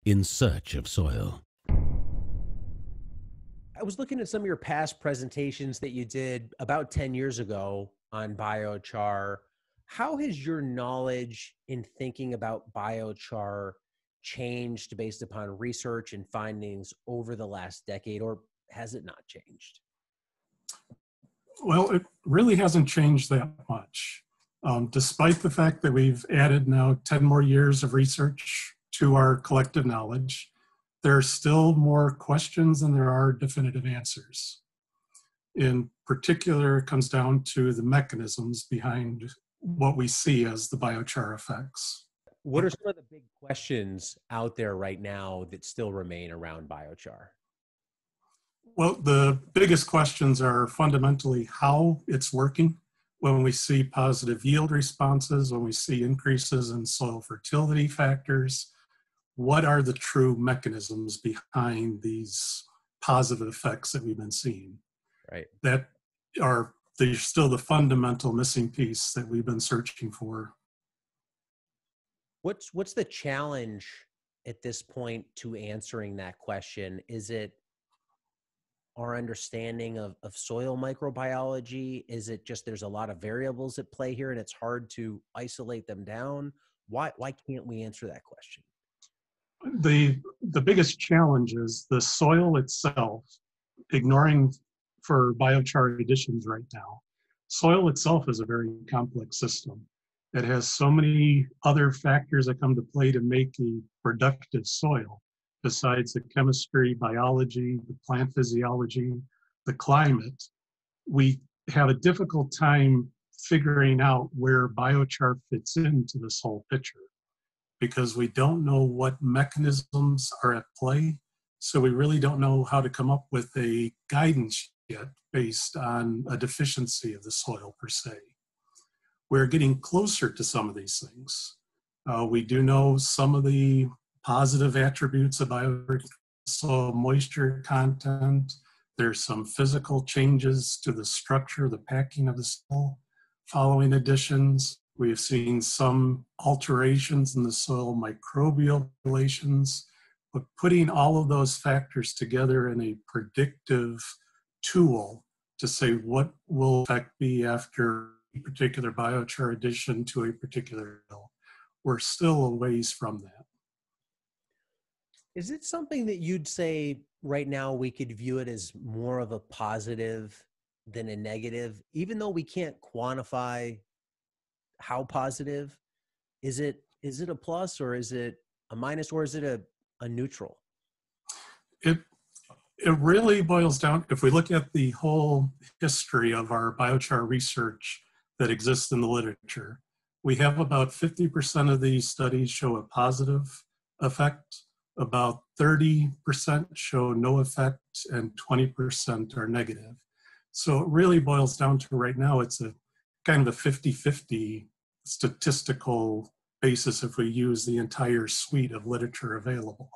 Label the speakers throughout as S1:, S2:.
S1: In Search of Soil.
S2: I was looking at some of your past presentations that you did about 10 years ago on biochar. How has your knowledge in thinking about biochar changed based upon research and findings over the last decade, or has it not changed?
S3: Well, it really hasn't changed that much. Despite the fact that we've added now 10 more years of research to our collective knowledge, there are still more questions than there are definitive answers. In particular, it comes down to the mechanisms behind what we see as the biochar effects.
S2: What are some of the big questions out there right now that still remain around biochar?
S3: Well, the biggest questions are fundamentally how it's working. When we see positive yield responses, when we see increases in soil fertility factors, what are the true mechanisms behind these positive effects that we've been seeing?
S2: Right.
S3: That are they're still the fundamental missing piece that we've been searching for.
S2: What's the challenge at this point to answering that question? Is it our understanding of soil microbiology? Is it just there's a lot of variables at play here and it's hard to isolate them down? Why can't we answer that question?
S3: The biggest challenge is the soil itself, ignoring for biochar additions right now. Soil itself is a very complex system. It has so many other factors that come to play to make a productive soil, besides the chemistry, biology, the plant physiology, the climate. We have a difficult time figuring out where biochar fits into this whole picture, because we don't know what mechanisms are at play. So we really don't know how to come up with a guidance yet based on a deficiency of the soil per se. We're getting closer to some of these things. We do know some of the positive attributes of biochar, soil moisture content. There's some physical changes to the structure, the packing of the soil following additions. We have seen some alterations in the soil microbial relations, but putting all of those factors together in a predictive tool to say what will effect be after a particular biochar addition to a particular hill, we're still a ways from that.
S2: Is it something that you'd say right now we could view it as more of a positive than a negative, even though we can't quantify how positive? Is it a plus, or is it a minus, or is it a neutral?
S3: It really boils down, if we look at the whole history of our biochar research that exists in the literature, we have about 50% of these studies show a positive effect, about 30% show no effect, and 20% are negative. So it really boils down to right now, it's a kind of a 50-50 statistical basis if we use the entire suite of literature available.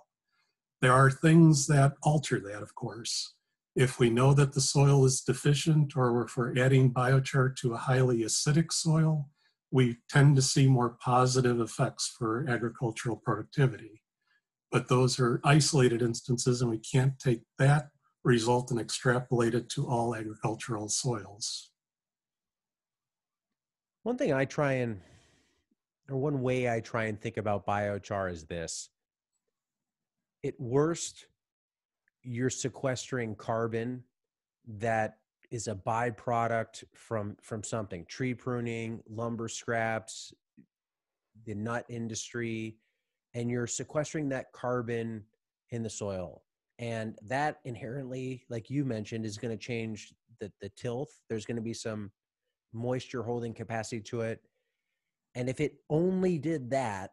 S3: There are things that alter that, of course. If we know that the soil is deficient, or if we're adding biochar to a highly acidic soil, we tend to see more positive effects for agricultural productivity. But those are isolated instances, and we can't take that result and extrapolate it to all agricultural soils.
S2: One way I try and think about biochar is this. At worst, you're sequestering carbon that is a byproduct from something, tree pruning, lumber scraps, the nut industry, and you're sequestering that carbon in the soil. And that inherently, like you mentioned, is going to change the tilth. There's going to be some moisture holding capacity to it. And if it only did that,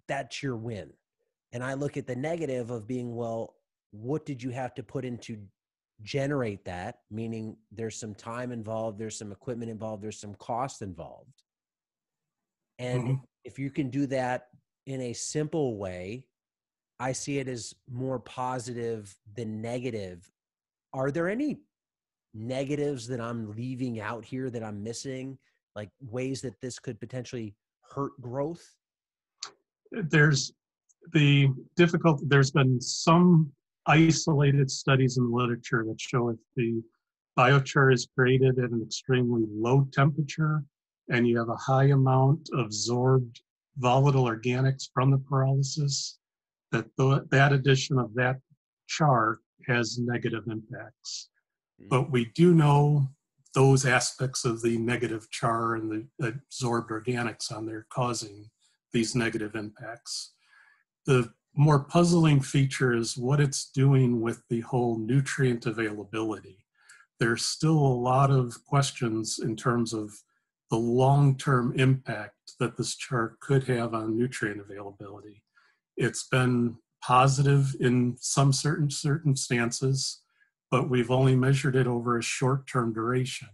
S2: that's your win. And I look at the negative of being, well, what did you have to put in to generate that? Meaning there's some time involved, there's some equipment involved, there's some cost involved. And if you can do that in a simple way, I see it as more positive than negative. Are there any negatives that I'm leaving out here that I'm missing, like ways that this could potentially hurt growth?
S3: There's There's been some isolated studies in the literature that show if the biochar is created at an extremely low temperature and you have a high amount of absorbed volatile organics from the pyrolysis, that addition of that char has negative impacts. But we do know those aspects of the negative char and the absorbed organics on there causing these negative impacts. The more puzzling feature is what it's doing with the whole nutrient availability. There's still a lot of questions in terms of the long-term impact that this char could have on nutrient availability. It's been positive in some certain circumstances, but we've only measured it over a short-term duration.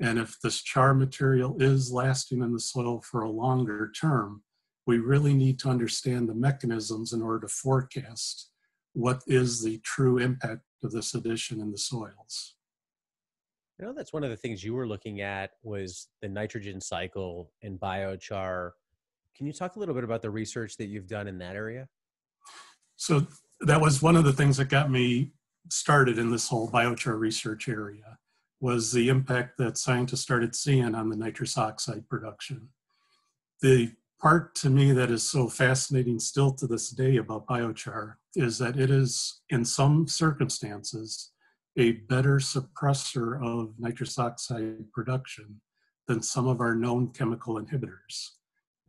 S3: And if this char material is lasting in the soil for a longer term, we really need to understand the mechanisms in order to forecast what is the true impact of this addition in the soils.
S2: You know, that's one of the things you were looking at was the nitrogen cycle in biochar. Can you talk a little bit about the research that you've done in that area?
S3: So that was one of the things that got me started in this whole biochar research area, was the impact that scientists started seeing on the nitrous oxide production. The part to me that is so fascinating still to this day about biochar is that it is, in some circumstances, a better suppressor of nitrous oxide production than some of our known chemical inhibitors,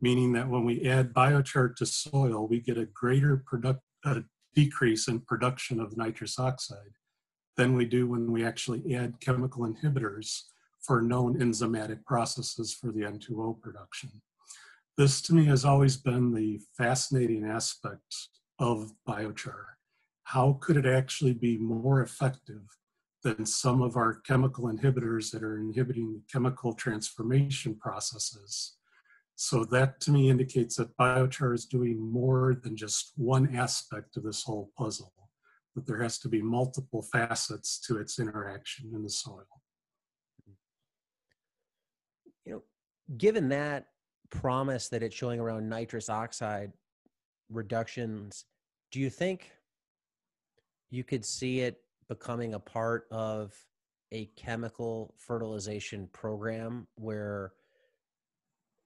S3: meaning that when we add biochar to soil, we get a greater decrease in production of nitrous oxide than we do when we actually add chemical inhibitors for known enzymatic processes for the N2O production. This to me has always been the fascinating aspect of biochar. How could it actually be more effective than some of our chemical inhibitors that are inhibiting chemical transformation processes? So that to me indicates that biochar is doing more than just one aspect of this whole puzzle, that there has to be multiple facets to its interaction in the soil.
S2: You know, given that promise that it's showing around nitrous oxide reductions, do you think you could see it becoming a part of a chemical fertilization program where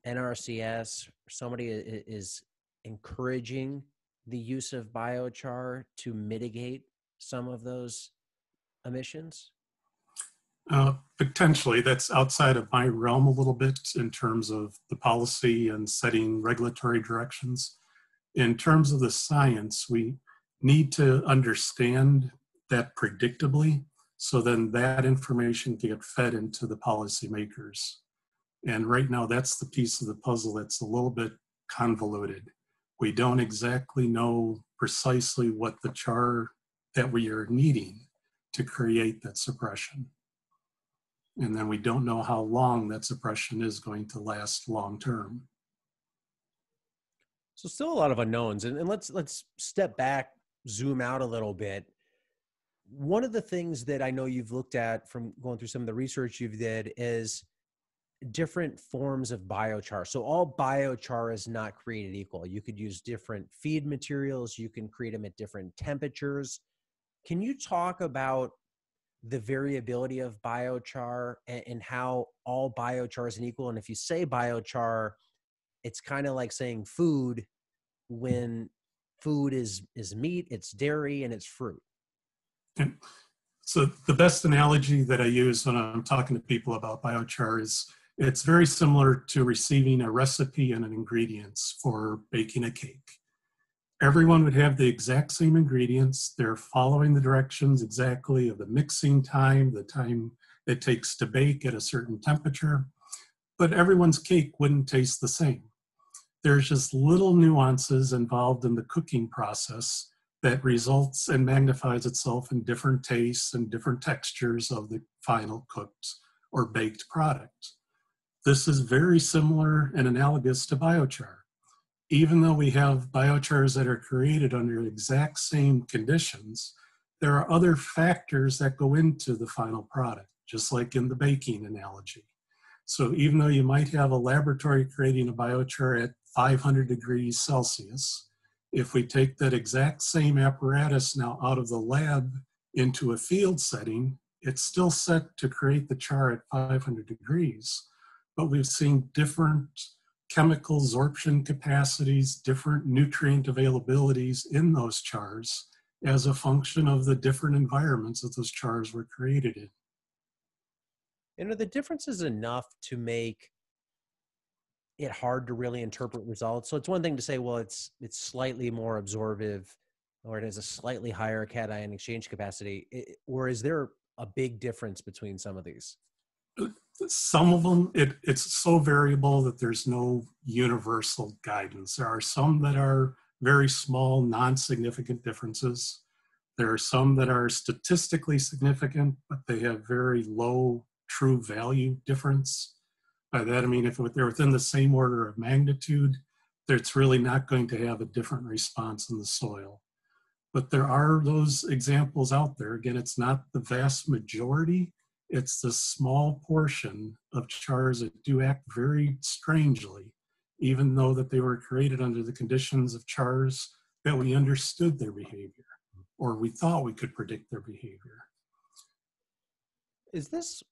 S2: NRCS, somebody is encouraging the use of biochar to mitigate some of those emissions?
S3: Potentially. That's outside of my realm a little bit in terms of the policy and setting regulatory directions. In terms of the science, we need to understand that predictably, so then that information can get fed into the policymakers. And right now, that's the piece of the puzzle that's a little bit convoluted. We don't exactly know precisely what the char that we are needing to create that suppression. And then we don't know how long that suppression is going to last long term.
S2: So still a lot of unknowns. And let's step back, zoom out a little bit. One of the things that I know you've looked at from going through some of the research you've did is different forms of biochar. So all biochar is not created equal. You could use different feed materials. You can create them at different temperatures. Can you talk about the variability of biochar and how all biochar isn't equal? And if you say biochar, it's kind of like saying food when food is meat, it's dairy, and it's fruit.
S3: And so the best analogy that I use when I'm talking to people about biochar is it's very similar to receiving a recipe and an ingredients for baking a cake. Everyone would have the exact same ingredients. They're following the directions exactly of the mixing time, the time it takes to bake at a certain temperature, but everyone's cake wouldn't taste the same. There's just little nuances involved in the cooking process that results and magnifies itself in different tastes and different textures of the final cooked or baked product. This is very similar and analogous to biochar. Even though we have biochars that are created under the exact same conditions, there are other factors that go into the final product, just like in the baking analogy. So even though you might have a laboratory creating a biochar at 500 degrees Celsius, If we take that exact same apparatus now out of the lab into a field setting, it's still set to create the char at 500 degrees, but we've seen different chemical absorption capacities, different nutrient availabilities in those chars as a function of the different environments that those chars were created in.
S2: And are the differences enough to make it hard to really interpret results? So it's one thing to say, well, it's slightly more absorbive, or it has a slightly higher cation exchange capacity, or is there a big difference between some of these?
S3: Some of them, it's so variable that there's no universal guidance. There are some that are very small, non-significant differences. There are some that are statistically significant, but they have very low true value difference. By that, I mean, if they're within the same order of magnitude, it's really not going to have a different response in the soil. But there are those examples out there. Again, it's not the vast majority. It's the small portion of chars that do act very strangely, even though that they were created under the conditions of chars that we understood their behavior, or we thought we could predict their behavior.
S2: Is this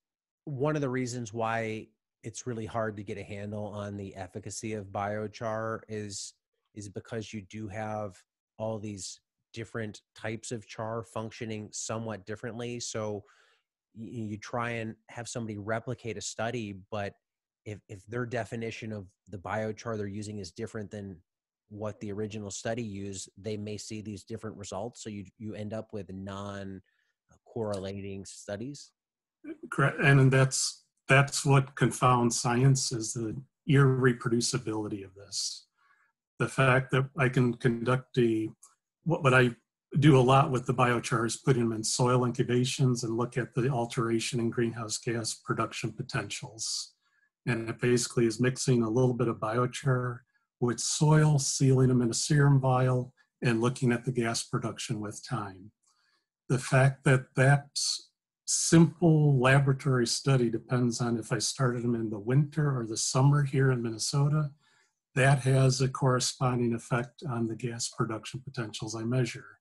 S2: one of the reasons why it's really hard to get a handle on the efficacy of biochar is because you do have all these different types of char functioning somewhat differently? So you try and have somebody replicate a study, but if their definition of the biochar they're using is different than what the original study used, they may see these different results. So you end up with non-correlating studies.
S3: Correct, and that's what confounds science, is the irreproducibility of this. The fact that I can conduct what I do a lot with the biochar is put them in soil incubations and look at the alteration in greenhouse gas production potentials. And it basically is mixing a little bit of biochar with soil, sealing them in a serum vial, and looking at the gas production with time. The fact that that simple laboratory study depends on if I started them in the winter or the summer here in Minnesota, that has a corresponding effect on the gas production potentials I measure.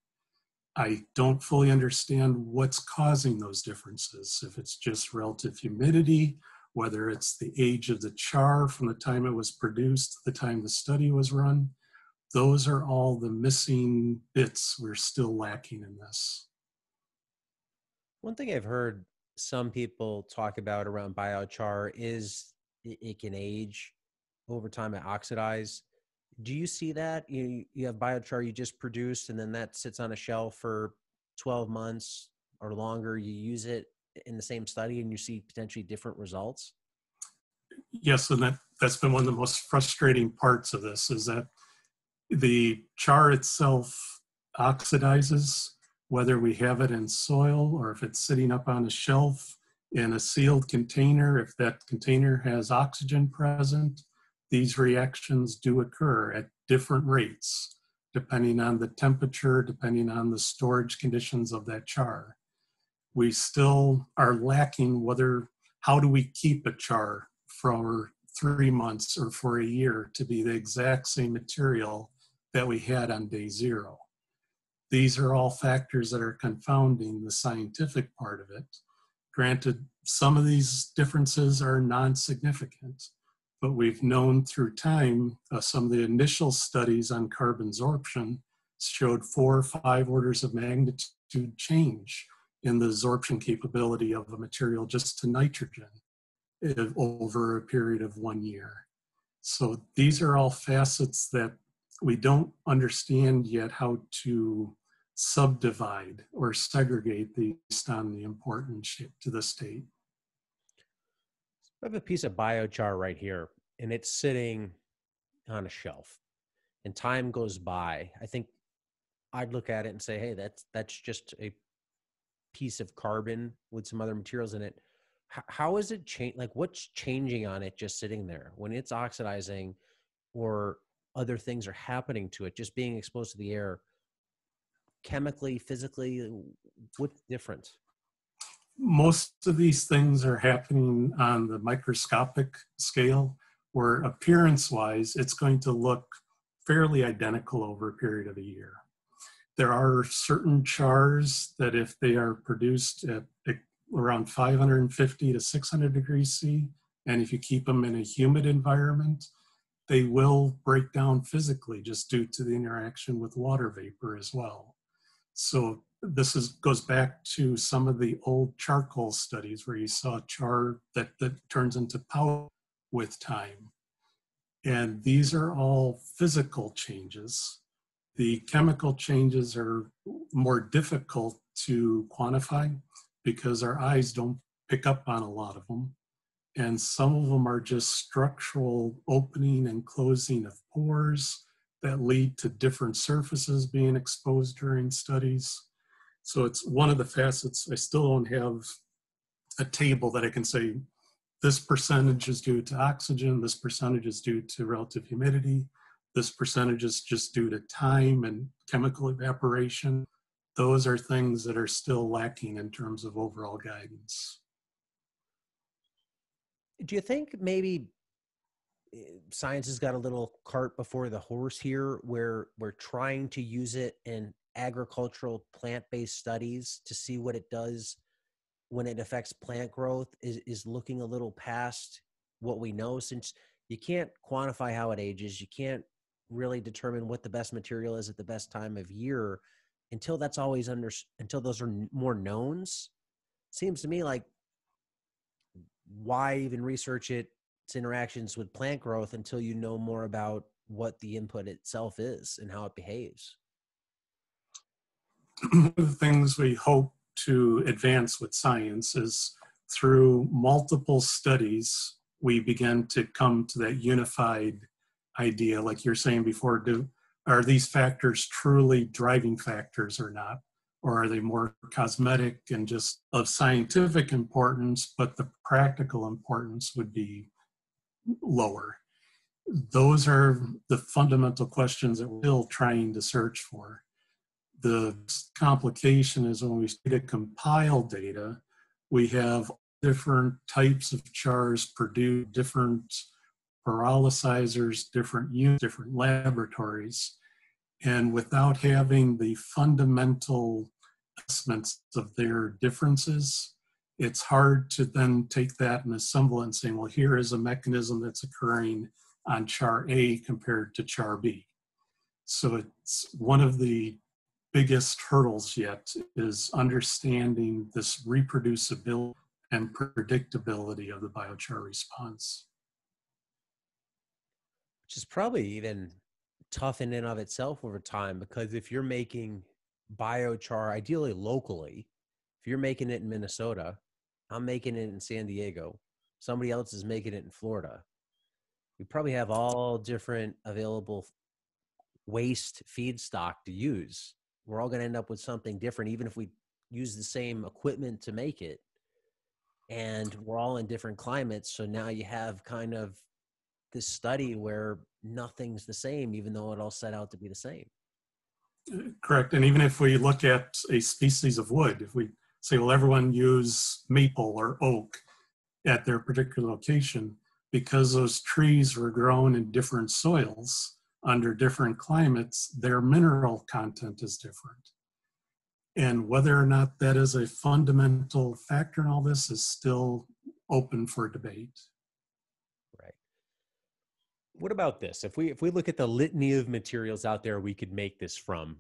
S3: I don't fully understand what's causing those differences. If it's just relative humidity, whether it's the age of the char from the time it was produced to the time the study was run, those are all the missing bits we're still lacking in this.
S2: One thing I've heard some people talk about around biochar is it can age over time and oxidize. Do you see that? You have biochar you just produced, and then that sits on a shelf for 12 months or longer. You use it in the same study and you see potentially different results?
S3: Yes, and that's been one of the most frustrating parts of this, is that the char itself oxidizes, whether we have it in soil or if it's sitting up on a shelf in a sealed container. If that container has oxygen present, these reactions do occur at different rates, depending on the temperature, depending on the storage conditions of that char. We still are lacking how do we keep a char for 3 months or for a year to be the exact same material that we had on day 0. These are all factors that are confounding the scientific part of it. Granted, some of these differences are non-significant, but we've known through time, some of the initial studies on carbon absorption showed 4 or 5 orders of magnitude change in the absorption capability of a material just to nitrogen over a period of 1 year. So these are all facets that we don't understand yet how to subdivide or segregate based on the importance to the state.
S2: I have a piece of biochar right here, and it's sitting on a shelf, and time goes by. I think I'd look at it and say, hey, that's just a piece of carbon with some other materials in it. How is it change? Like, what's changing on it just sitting there when it's oxidizing, or other things are happening to it, just being exposed to the air? Chemically, physically, what's different?
S3: Most of these things are happening on the microscopic scale, where appearance-wise, it's going to look fairly identical over a period of a year. There are certain chars that if they are produced at around 550 to 600 degrees C, and if you keep them in a humid environment, they will break down physically just due to the interaction with water vapor as well. So this goes back to some of the old charcoal studies where you saw char that turns into powder with time. And these are all physical changes. The chemical changes are more difficult to quantify because our eyes don't pick up on a lot of them. And some of them are just structural opening and closing of pores that lead to different surfaces being exposed during studies. So it's one of the facets. I still don't have a table that I can say this percentage is due to oxygen, this percentage is due to relative humidity, this percentage is just due to time and chemical evaporation. Those are things that are still lacking in terms of overall guidance.
S2: Do you think maybe science has got a little cart before the horse here, where we're trying to use it in agricultural plant-based studies to see what it does when it affects plant growth is looking a little past what we know, since you can't quantify how it ages, you can't really determine what the best material is at the best time of year until that's always until those are more knowns. Seems to me like, why even research its interactions with plant growth until you know more about what the input itself is and how it behaves?
S3: One of the things we hope to advance with science is through multiple studies, we begin to come to that unified idea, like you're saying before, are these factors truly driving factors or not? Or are they more cosmetic and just of scientific importance, but the practical importance would be lower? Those are the fundamental questions that we're still trying to search for. The complication is when we try to compile data, we have different types of chars produce, different pyrolyzers, different units, different laboratories. And without having the fundamental assessments of their differences, it's hard to then take that and assemble it and say, well, here is a mechanism that's occurring on char A compared to char B. So it's one of the biggest hurdles yet is understanding this reproducibility and predictability of the biochar response.
S2: Which is probably even tough in and of itself over time, because if you're making biochar, ideally locally, if you're making it in Minnesota, I'm making it in San Diego, somebody else is making it in Florida, we probably have all different available waste feedstock to use. We're all going to end up with something different, even if we use the same equipment to make it. And we're all in different climates. So now you have kind of this study where nothing's the same, even though it all set out to be the same.
S3: Correct. And even if we look at a species of wood, if we say, well, everyone use maple or oak at their particular location, because those trees were grown in different soils under different climates, their mineral content is different. And whether or not that is a fundamental factor in all this is still open for debate.
S2: Right. What about this? If we look at the litany of materials out there we could make this from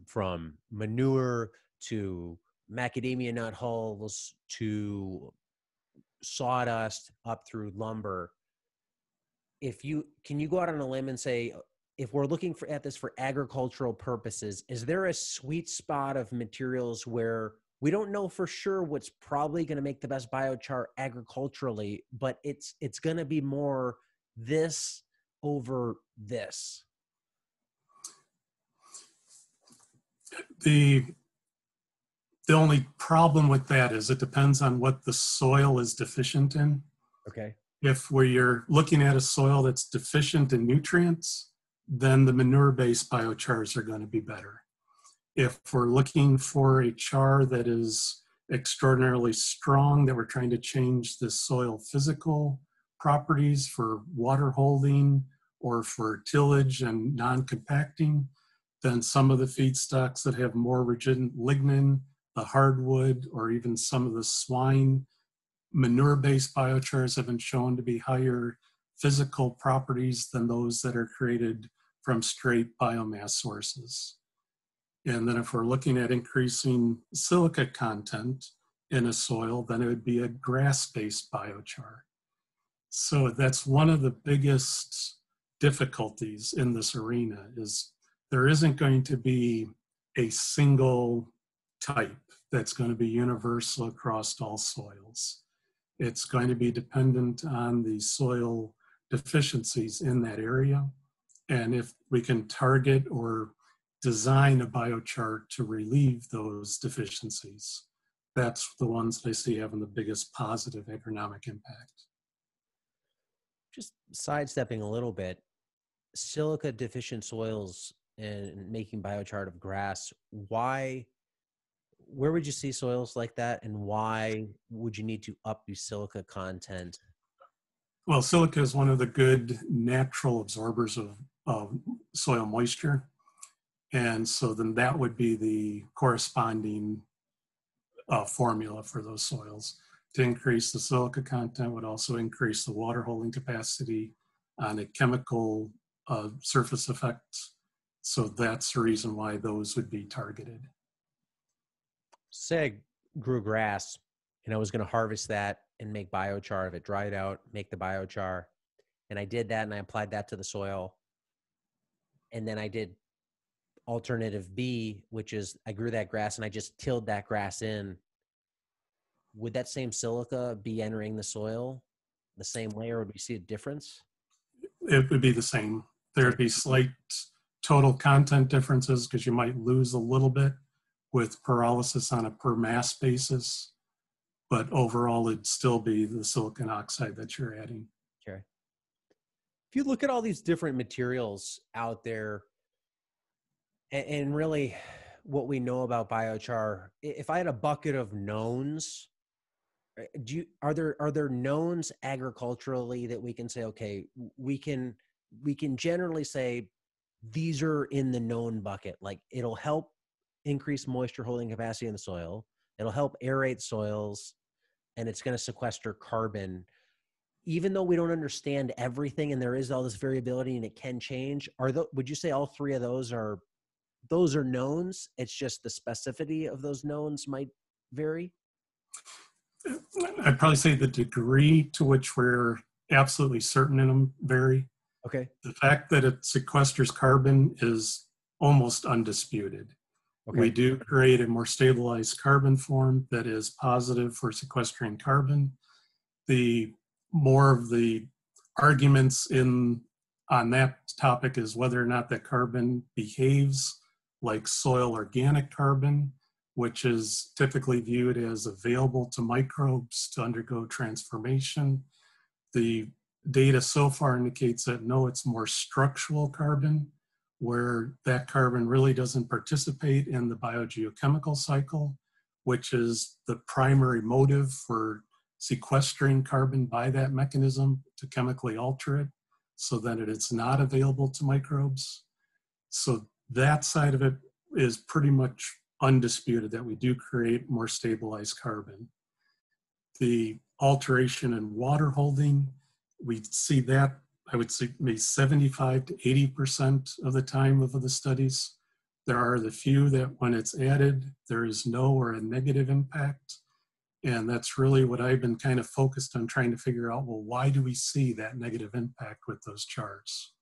S2: manure to macadamia nut hulls to sawdust up through lumber, can you go out on a limb and say, if we're looking at this for agricultural purposes, is there a sweet spot of materials where we don't know for sure what's probably going to make the best biochar agriculturally, but it's going to be more this over this?
S3: The only problem with that is it depends on what the soil is deficient in.
S2: Okay.
S3: If we're looking at a soil that's deficient in nutrients, then the manure-based biochars are going to be better. If we're looking for a char that is extraordinarily strong, that we're trying to change the soil physical properties for water holding or for tillage and non-compacting than some of the feedstocks that have more rigid lignin, the hardwood, or even some of the swine manure-based biochars have been shown to be higher physical properties than those that are created from straight biomass sources. And then if we're looking at increasing silica content in a soil, then it would be a grass-based biochar. So that's one of the biggest difficulties in this arena is there isn't going to be a single type that's going to be universal across all soils. It's going to be dependent on the soil deficiencies in that area. And if we can target or design a biochar to relieve those deficiencies, that's the ones that I see having the biggest positive agronomic impact.
S2: Just sidestepping a little bit, silica deficient soils and making biochar of grass, where would you see soils like that, and why would you need to up your silica content?
S3: Well, silica is one of the good natural absorbers of soil moisture. And so then that would be the corresponding formula for those soils. To increase the silica content would also increase the water holding capacity on a chemical surface effect. So that's the reason why those would be targeted.
S2: Say I grew grass and I was going to harvest that and make biochar. If it dried out, make the biochar. And I did that and I applied that to the soil. And then I did alternative B, which is I grew that grass and I just tilled that grass in. Would that same silica be entering the soil the same way, or would we see a difference?
S3: It would be the same. There'd be slight total content differences because you might lose a little bit with pyrolysis on a per mass basis, but overall it'd still be the silicon oxide that you're adding.
S2: Okay. If you look at all these different materials out there, and really what we know about biochar, if I had a bucket of knowns, are there knowns agriculturally that we can say, okay, we can generally say these are in the known bucket, like it'll help increase moisture holding capacity in the soil, it'll help aerate soils, and it's going to sequester carbon. Even though we don't understand everything and there is all this variability and it can change, would you say all three of those are knowns? It's just the specificity of those knowns might vary?
S3: I'd probably say the degree to which we're absolutely certain in them vary.
S2: Okay.
S3: The fact that it sequesters carbon is almost undisputed. Okay. We do create a more stabilized carbon form that is positive for sequestering carbon. The more of the arguments on that topic is whether or not that carbon behaves like soil organic carbon, which is typically viewed as available to microbes to undergo transformation. The data so far indicates that no, it's more structural carbon, where that carbon really doesn't participate in the biogeochemical cycle, which is the primary motive for sequestering carbon by that mechanism to chemically alter it so that it's not available to microbes. So that side of it is pretty much undisputed, that we do create more stabilized carbon. The alteration in water holding, we see that, I would say maybe 75 to 80% of the time of the studies. There are the few that when it's added, there is no or a negative impact. And that's really what I've been kind of focused on, trying to figure out, well, why do we see that negative impact with those charts?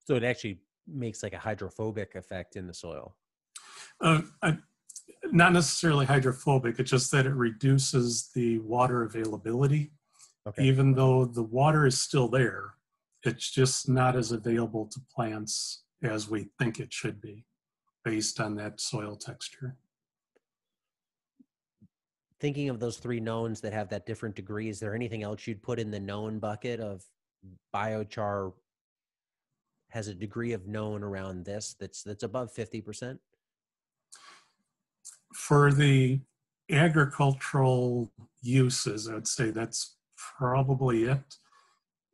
S2: So it actually makes like a hydrophobic effect in the soil?
S3: Not necessarily hydrophobic, it's just that it reduces the water availability. Okay. Even though the water is still there, it's just not as available to plants as we think it should be based on that soil texture.
S2: Thinking of those three knowns that have that different degree, is there anything else you'd put in the known bucket of biochar has a degree of known around this that's above 50%?
S3: For the agricultural uses, I would say that's probably it.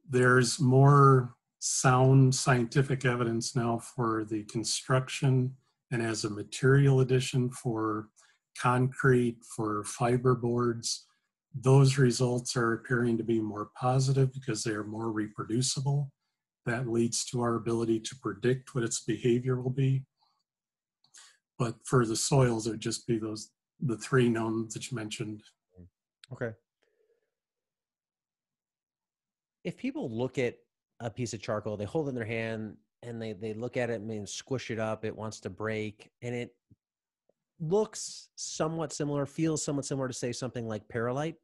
S3: There's more sound scientific evidence now for the construction and as a material addition for concrete, for fiber boards. Those results are appearing to be more positive because they are more reproducible. That leads to our ability to predict what its behavior will be. But for the soils, it would just be the three known that you mentioned.
S2: Okay. If people look at a piece of charcoal, they hold it in their hand and they look at it and squish it up, it wants to break, and it looks somewhat similar, feels somewhat similar to, say, something like perlite.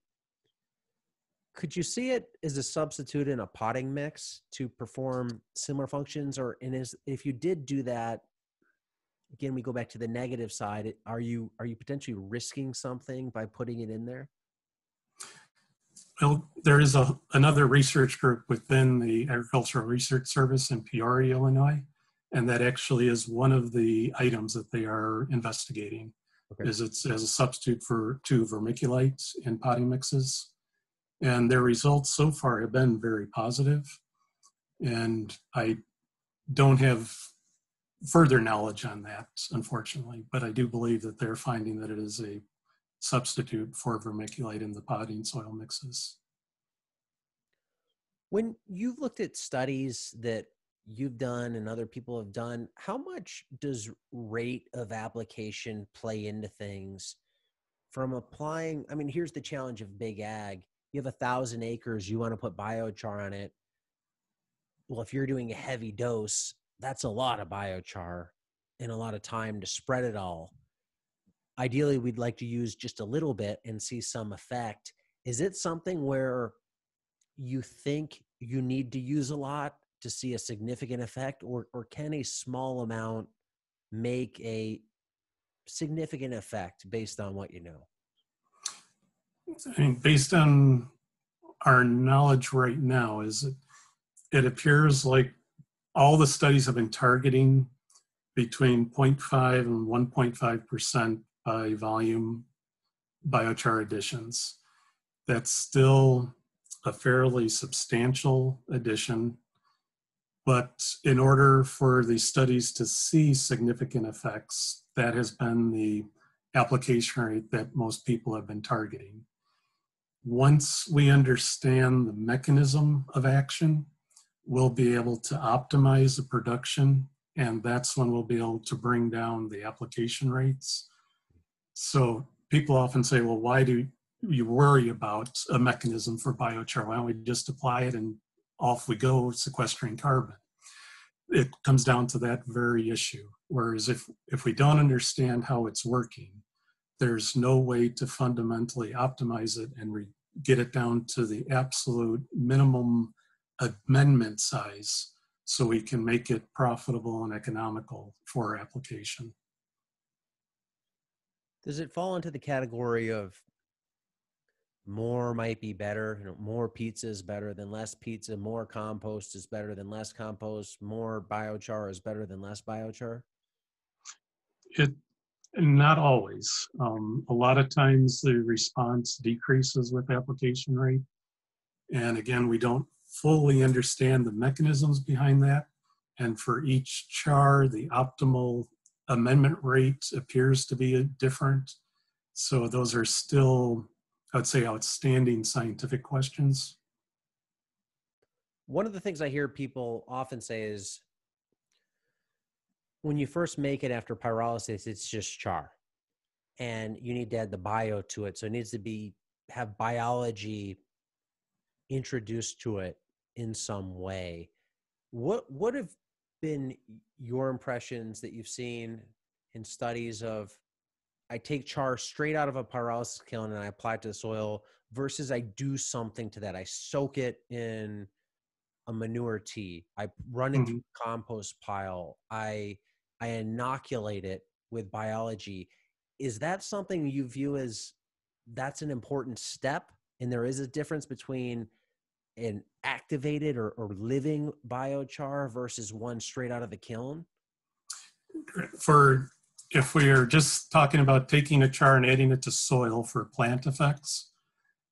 S2: Could you see it as a substitute in a potting mix to perform similar functions? Or if you did do that, again, we go back to the negative side, are you potentially risking something by putting it in there?
S3: Well, there is another research group within the Agricultural Research Service in Peoria, Illinois, and that actually is one of the items that they are investigating.
S2: Okay.
S3: Is it's as a substitute to vermiculite in potting mixes. And their results so far have been very positive. And I don't have further knowledge on that, unfortunately, but I do believe that they're finding that it is a substitute for vermiculite in the potting soil mixes.
S2: When you've looked at studies that you've done and other people have done, how much does rate of application play into things from applying? I mean, here's the challenge of big ag. You have 1,000 acres, you want to put biochar on it. Well, if you're doing a heavy dose, that's a lot of biochar and a lot of time to spread it all. Ideally, we'd like to use just a little bit and see some effect. Is it something where you think you need to use a lot to see a significant effect, or can a small amount make a significant effect based on what you know?
S3: I mean, based on our knowledge right now, it appears like all the studies have been targeting between 0.5 and 1.5% by volume biochar additions. That's still a fairly substantial addition, but in order for these studies to see significant effects, that has been the application rate that most people have been targeting. Once we understand the mechanism of action, we'll be able to optimize the production, and that's when we'll be able to bring down the application rates. So people often say, well, why do you worry about a mechanism for biochar? Why don't we just apply it and off we go, sequestering carbon? It comes down to that very issue. Whereas if we don't understand how it's working, there's no way to fundamentally optimize it and get it down to the absolute minimum amendment size so we can make it profitable and economical for our application.
S2: Does it fall into the category of more might be better? You know, more pizza is better than less pizza, more compost is better than less compost, more biochar is better than less biochar?
S3: Not always. A lot of times the response decreases with application rate. And again, we don't fully understand the mechanisms behind that. And for each char, the optimal amendment rate appears to be different. So those are still, I would say, outstanding scientific questions.
S2: One of the things I hear people often say is, when you first make it after pyrolysis, it's just char, and you need to add the bio to it. So it needs to have biology introduced to it in some way. What have been your impressions that you've seen in studies of, I take char straight out of a pyrolysis kiln and I apply it to the soil versus I do something to that? I soak it in a manure tea. I run it through a compost pile. I inoculate it with biology. Is that something you view as that's an important step? And there is a difference between an activated or living biochar versus one straight out of the kiln?
S3: If we are just talking about taking a char and adding it to soil for plant effects,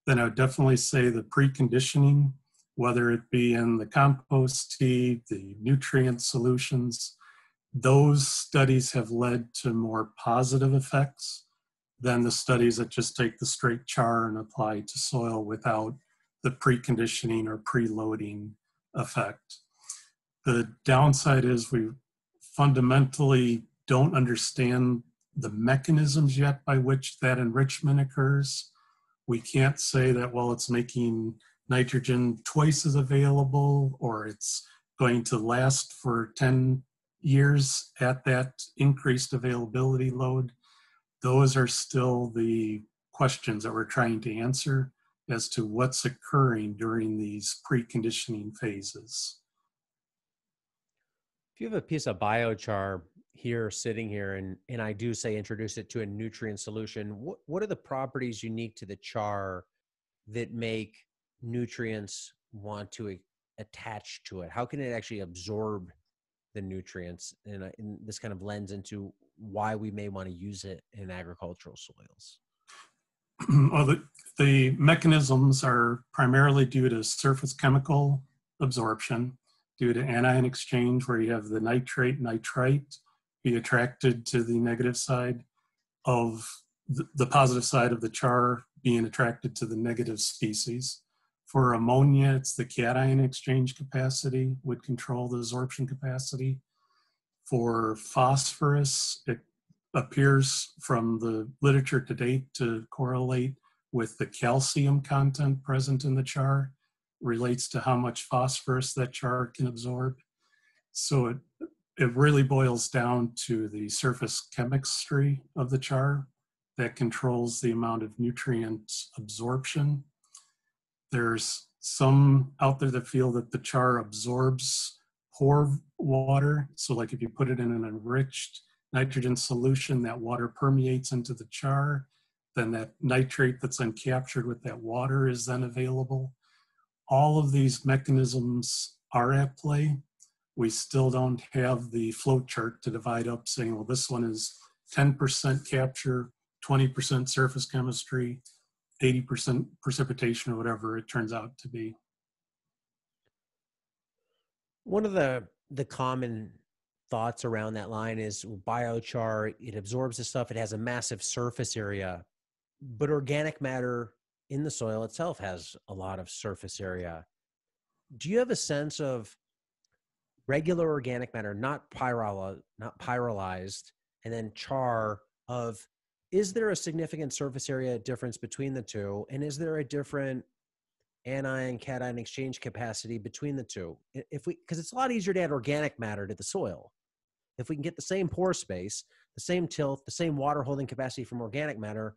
S3: then I would definitely say the preconditioning whether it be in the compost tea, the nutrient solutions. Those studies have led to more positive effects than the studies that just take the straight char and apply to soil without the preconditioning or preloading effect. The downside is we fundamentally don't understand the mechanisms yet by which that enrichment occurs. We can't say that, well, it's making nitrogen twice as available, or it's going to last for 10 years at that increased availability load. Those are still the questions that we're trying to answer as to what's occurring during these preconditioning phases.
S2: If you have a piece of biochar here sitting here, and I do say introduce it to a nutrient solution, what are the properties unique to the char that make nutrients want to attach to it? How can it actually absorb the nutrients? And this kind of lends into why we may want to use it in agricultural soils.
S3: Well, the mechanisms are primarily due to surface chemical absorption, due to anion exchange, where you have the nitrate, nitrite be attracted to the negative side of the positive side of the char being attracted to the negative species. For ammonia, it's the cation exchange capacity would control the absorption capacity. For phosphorus, it appears from the literature to date to correlate with the calcium content present in the char, relates to how much phosphorus that char can absorb. So it really boils down to the surface chemistry of the char that controls the amount of nutrient absorption. There's some out there that feel that the char absorbs pore water. So like if you put it in an enriched nitrogen solution, that water permeates into the char, then that nitrate that's then captured with that water is then available. All of these mechanisms are at play. We still don't have the flow chart to divide up saying, well, this one is 10% capture, 20% surface chemistry, 80% precipitation, or whatever it turns out to be.
S2: One of the common thoughts around that line is biochar, it absorbs the stuff, it has a massive surface area, but organic matter in the soil itself has a lot of surface area. Do you have a sense of regular organic matter, not pyrolized, and then char, of, is there a significant surface area difference between the two? And is there a different anion cation exchange capacity between the two? Because it's a lot easier to add organic matter to the soil. If we can get the same pore space, the same tilth, the same water holding capacity from organic matter,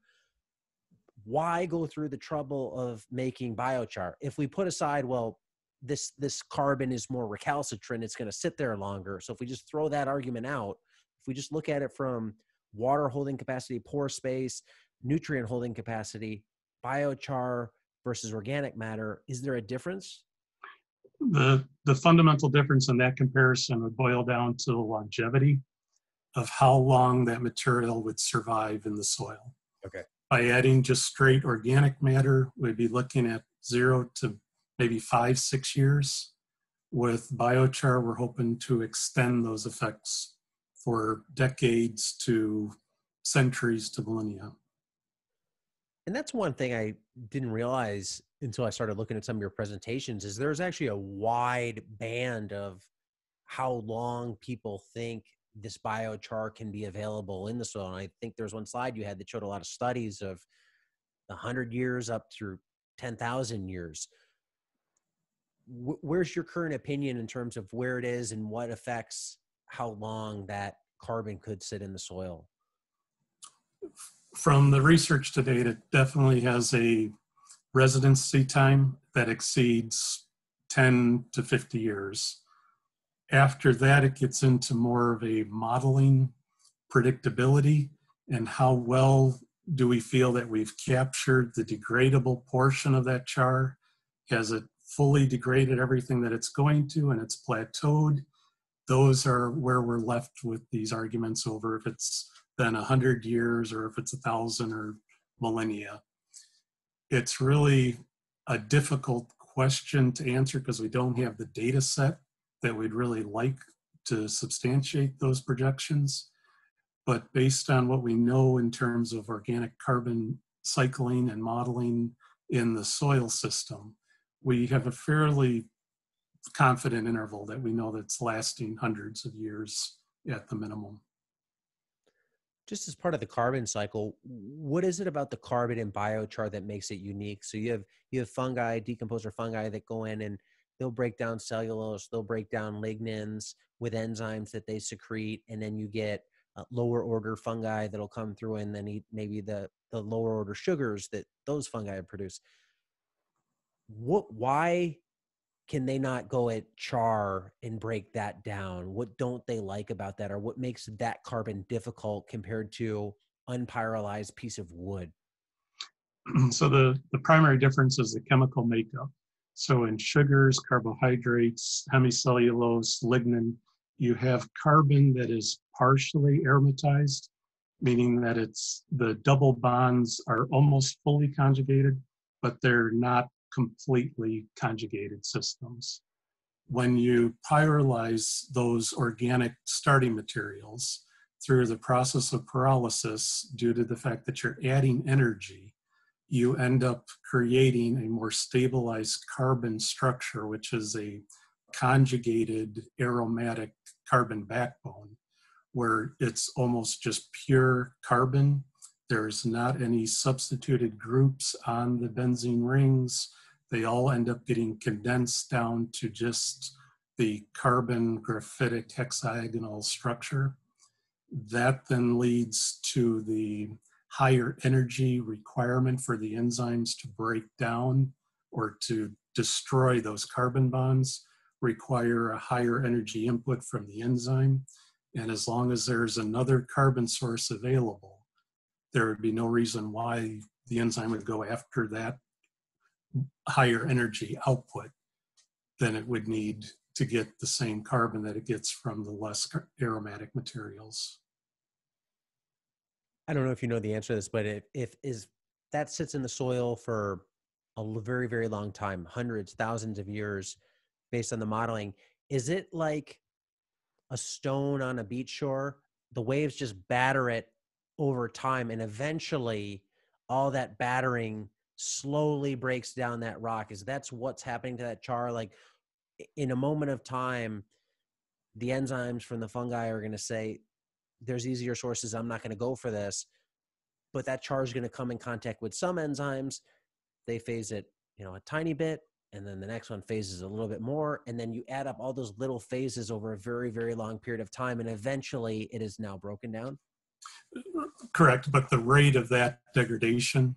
S2: why go through the trouble of making biochar? If we put aside, well, this carbon is more recalcitrant, it's going to sit there longer. So if we just throw that argument out, if we just look at it from water holding capacity, pore space, nutrient holding capacity, biochar versus organic matter, is there a difference?
S3: The fundamental difference in that comparison would boil down to the longevity of how long that material would survive in the soil.
S2: Okay.
S3: By adding just straight organic matter, we'd be looking at 0 to maybe 5-6 years. With biochar, we're hoping to extend those effects for decades to centuries to millennia.
S2: And that's one thing I didn't realize until I started looking at some of your presentations, is there's actually a wide band of how long people think this biochar can be available in the soil. And I think there's one slide you had that showed a lot of studies of 100 years up through 10,000 years. Where's your current opinion in terms of where it is and what affects how long that carbon could sit in the soil?
S3: From the research to date, it definitely has a residency time that exceeds 10 to 50 years. After that, it gets into more of a modeling predictability and how well do we feel that we've captured the degradable portion of that char. Has it fully degraded everything that it's going to and it's plateaued? Those are where we're left with these arguments over if it's been 100 years or if it's 1,000 or millennia. It's really a difficult question to answer because we don't have the data set that we'd really like to substantiate those projections. But based on what we know in terms of organic carbon cycling and modeling in the soil system, we have a fairly confident interval that we know that's lasting hundreds of years at the minimum.
S2: Just as part of the carbon cycle, what is it about the carbon in biochar that makes it unique? So you have fungi, decomposer fungi that go in and they'll break down cellulose, they'll break down lignins with enzymes that they secrete, and then you get lower order fungi that'll come through and then eat maybe the lower order sugars that those fungi produce. Why can they not go at char and break that down? What don't they like about that, or what makes that carbon difficult compared to unpyrolized piece of wood?
S3: So the primary difference is the chemical makeup. So in sugars, carbohydrates, hemicellulose, lignin, you have carbon that is partially aromatized, meaning that the double bonds are almost fully conjugated, but they're not completely conjugated systems. When you pyrolyze those organic starting materials through the process of pyrolysis, due to the fact that you're adding energy, you end up creating a more stabilized carbon structure, which is a conjugated aromatic carbon backbone, where it's almost just pure carbon. There's not any substituted groups on the benzene rings. They all end up getting condensed down to just the carbon graphitic hexagonal structure. That then leads to the higher energy requirement for the enzymes to break down or to destroy those carbon bonds, require a higher energy input from the enzyme. And as long as there's another carbon source available, there would be no reason why the enzyme would go after that higher energy output than it would need to get the same carbon that it gets from the less aromatic materials.
S2: I don't know if you know the answer to this, but if that sits in the soil for a very, very long time, hundreds, thousands of years, based on the modeling, is it like a stone on a beach shore? The waves just batter it over time, and eventually all that battering slowly breaks down that rock. That's what's happening to that char? Like in a moment of time, the enzymes from the fungi are going to say, there's easier sources, I'm not going to go for this. But that char is going to come in contact with some enzymes. They phase it, a tiny bit, and then the next one phases a little bit more. And then you add up all those little phases over a very, very long period of time. And eventually it is now broken down.
S3: Correct. But the rate of that degradation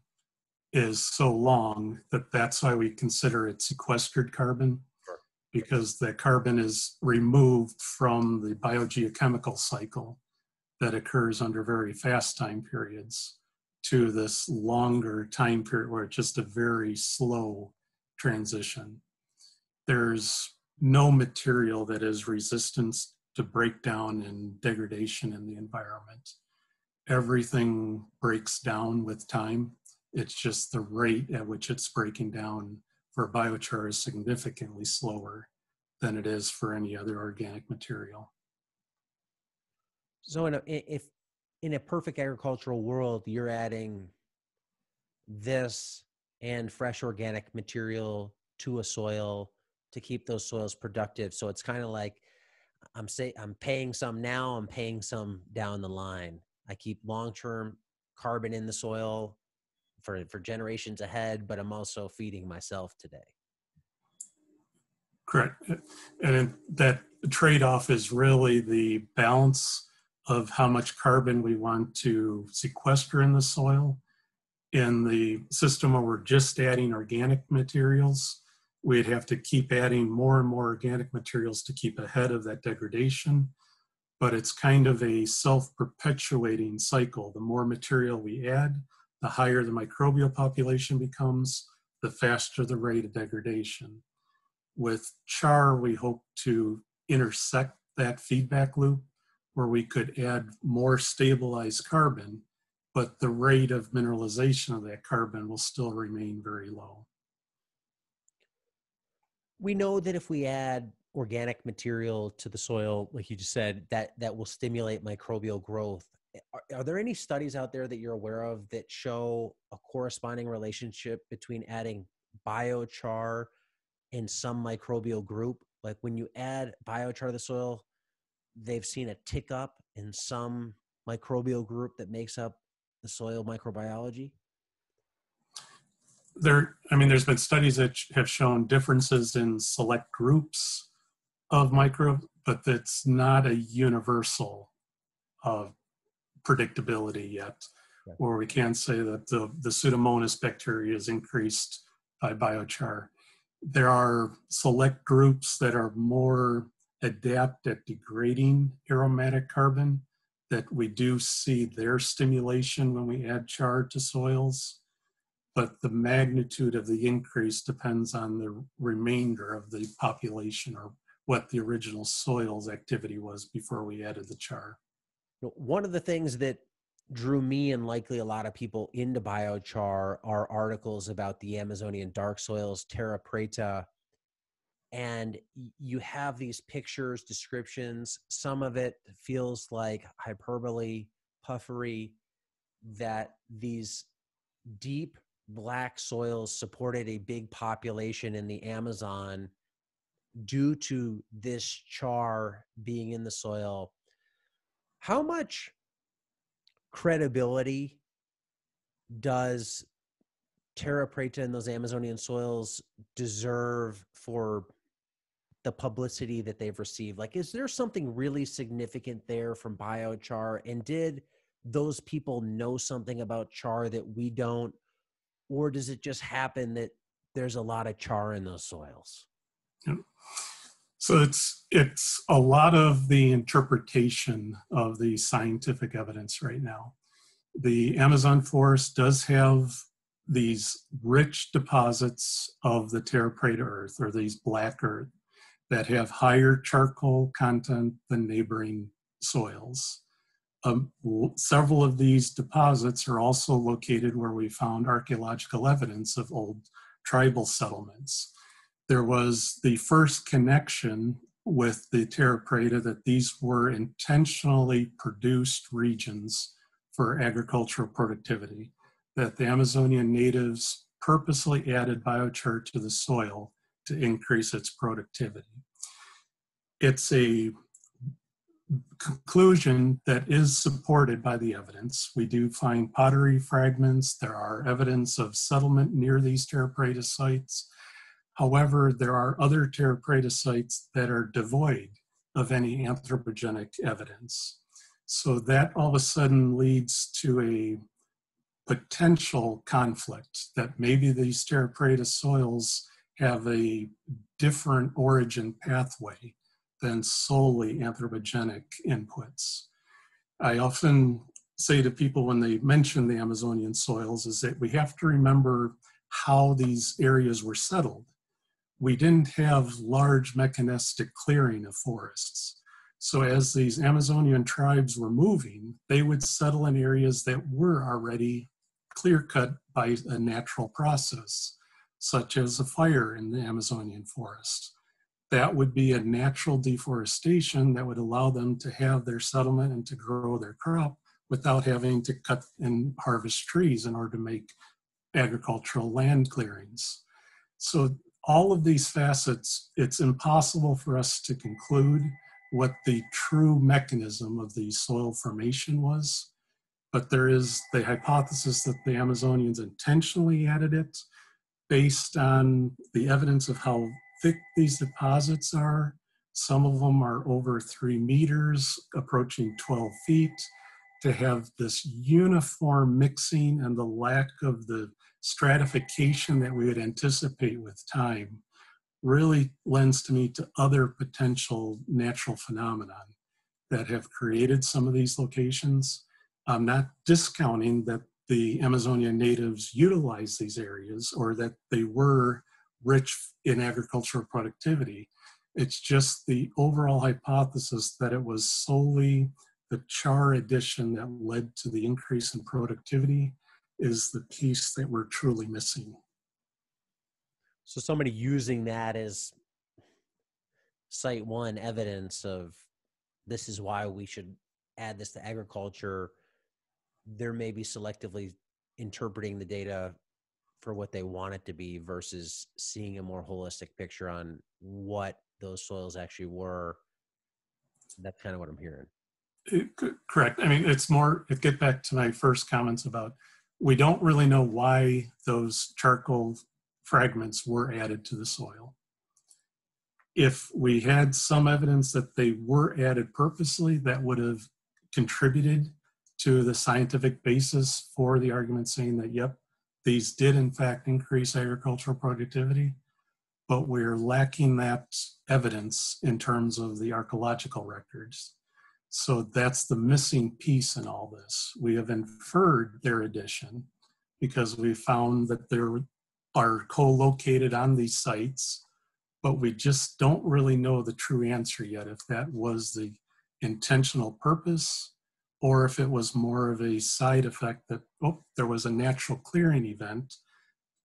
S3: is so long that that's why we consider it sequestered carbon.
S2: Sure.
S3: Because the carbon is removed from the biogeochemical cycle that occurs under very fast time periods to this longer time period where it's just a very slow transition. There's no material that is resistant to breakdown and degradation in the environment. Everything breaks down with time. It's just the rate at which it's breaking down for biochar is significantly slower than it is for any other organic material.
S2: So if in a perfect agricultural world, you're adding this and fresh organic material to a soil to keep those soils productive. So it's kind of like I'm paying some now, I'm paying some down the line. I keep long-term carbon in the soil for generations ahead, but I'm also feeding myself today.
S3: Correct. And that trade-off is really the balance of how much carbon we want to sequester in the soil. In the system where we're just adding organic materials, we'd have to keep adding more and more organic materials to keep ahead of that degradation. But it's kind of a self-perpetuating cycle. The more material we add, the higher the microbial population becomes, the faster the rate of degradation. With char, we hope to intersect that feedback loop where we could add more stabilized carbon, but the rate of mineralization of that carbon will still remain very low.
S2: We know that if we add organic material to the soil, like you just said, that will stimulate microbial growth. Are there any studies out there that you're aware of that show a corresponding relationship between adding biochar and some microbial group? Like when you add biochar to the soil, they've seen a tick up in some microbial group that makes up the soil microbiology?
S3: There's been studies that have shown differences in select groups of microbes, but that's not a universal predictability yet,
S2: Yeah.
S3: where we can say that the Pseudomonas bacteria is increased by biochar. There are select groups that are more adept at degrading aromatic carbon that we do see their stimulation when we add char to soils, but the magnitude of the increase depends on the remainder of the population or what the original soil's activity was before we added the char.
S2: One of the things that drew me and likely a lot of people into biochar are articles about the Amazonian dark soils, terra preta, and you have these pictures, descriptions. Some of it feels like hyperbole, puffery, that these deep black soils supported a big population in the Amazon due to this char being in the soil. How much credibility does terra preta in those Amazonian soils deserve for the publicity that they've received? Like, is there something really significant there from biochar? And did those people know something about char that we don't? Or does it just happen that there's a lot of char in those soils?
S3: Yeah. So it's a lot of the interpretation of the scientific evidence right now. The Amazon forest does have these rich deposits of the terra preta earth, or these black earth, that have higher charcoal content than neighboring soils. Several of these deposits are also located where we found archaeological evidence of old tribal settlements. There was the first connection with the terra preta that these were intentionally produced regions for agricultural productivity, that the Amazonian natives purposely added biochar to the soil to increase its productivity. It's a conclusion that is supported by the evidence. We do find pottery fragments. There are evidence of settlement near these terra preta sites. However, there are other terra preta sites that are devoid of any anthropogenic evidence. So that all of a sudden leads to a potential conflict that maybe these terra preta soils have a different origin pathway than solely anthropogenic inputs. I often say to people when they mention the Amazonian soils is that we have to remember how these areas were settled. We didn't have large mechanistic clearing of forests. So as these Amazonian tribes were moving, they would settle in areas that were already clear-cut by a natural process, such as a fire in the Amazonian forest. That would be a natural deforestation that would allow them to have their settlement and to grow their crop without having to cut and harvest trees in order to make agricultural land clearings. So all of these facets, it's impossible for us to conclude what the true mechanism of the soil formation was, but there is the hypothesis that the Amazonians intentionally added it based on the evidence of how thick these deposits are. Some of them are over 3 meters, approaching 12 feet. To have this uniform mixing and the lack of the stratification that we would anticipate with time really lends to me to other potential natural phenomenon that have created some of these locations. I'm not discounting that the Amazonian natives utilize these areas or that they were rich in agricultural productivity. It's just the overall hypothesis that it was solely the char addition that led to the increase in productivity is the piece that we're truly missing.
S2: So somebody using that as cite one evidence of this is why we should add this to agriculture, they're maybe selectively interpreting the data for what they want it to be versus seeing a more holistic picture on what those soils actually were. That's kind of what I'm hearing.
S3: Correct. I mean, it's more, it get back to my first comments about, we don't really know why those charcoal fragments were added to the soil. If we had some evidence that they were added purposely, that would have contributed to the scientific basis for the argument saying that, yep, these did in fact increase agricultural productivity, but we're lacking that evidence in terms of the archaeological records. So that's the missing piece in all this. We have inferred their addition because we found that they are co-located on these sites, but we just don't really know the true answer yet, if that was the intentional purpose or if it was more of a side effect that, oh, there was a natural clearing event,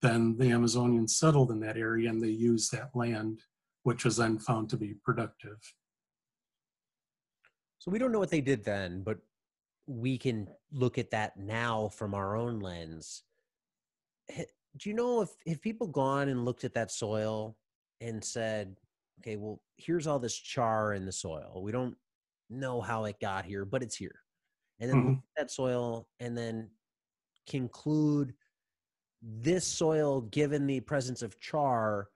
S3: then the Amazonians settled in that area and they used that land, which was then found to be productive.
S2: So we don't know what they did then, but we can look at that now from our own lens. Do you know if people gone and looked at that soil and said, okay, well, here's all this char in the soil. We don't know how it got here, but it's here. And then look at that soil and then conclude this soil, given the presence of char,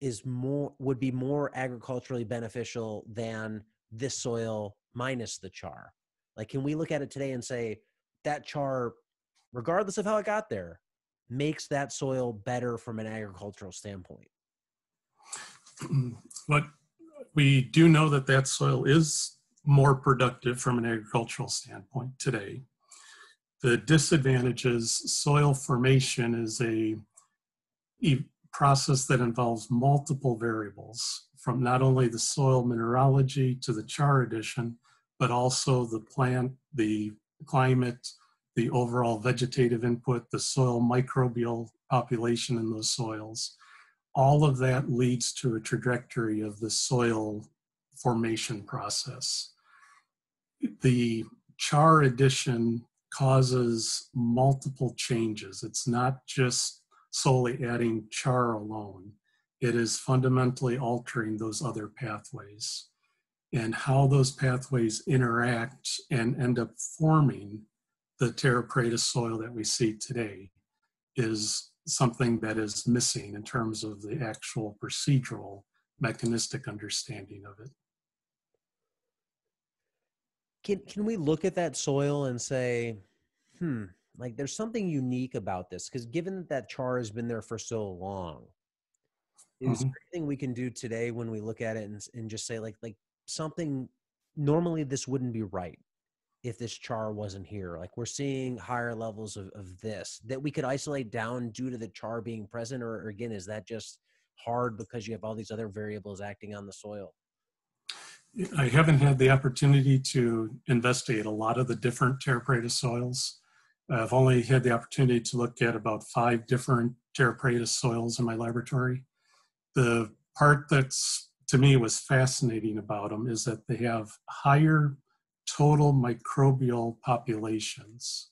S2: would be more agriculturally beneficial than this soil minus the char. Like, can we look at it today and say that char, regardless of how it got there, makes that soil better from an agricultural standpoint?
S3: But we do know that that soil is more productive from an agricultural standpoint today. The disadvantages, soil formation is a process that involves multiple variables, from not only the soil mineralogy to the char addition, but also the plant, the climate, the overall vegetative input, the soil microbial population in those soils. All of that leads to a trajectory of the soil formation process. The char addition causes multiple changes. It's not just solely adding char alone. It is fundamentally altering those other pathways. And how those pathways interact and end up forming the terra preta soil that we see today is something that is missing in terms of the actual procedural mechanistic understanding of it.
S2: Can we look at that soil and say, like there's something unique about this? Because given that char has been there for so long, is there anything we can do today when we look at it and just say like something, normally this wouldn't be right if this char wasn't here? Like we're seeing higher levels of this that we could isolate down due to the char being present, or again, is that just hard because you have all these other variables acting on the soil?
S3: I haven't had the opportunity to investigate a lot of the different terra preta soils. I've only had the opportunity to look at about 5 different terra preta soils in my laboratory. The part that's, to me, was fascinating about them is that they have higher total microbial populations,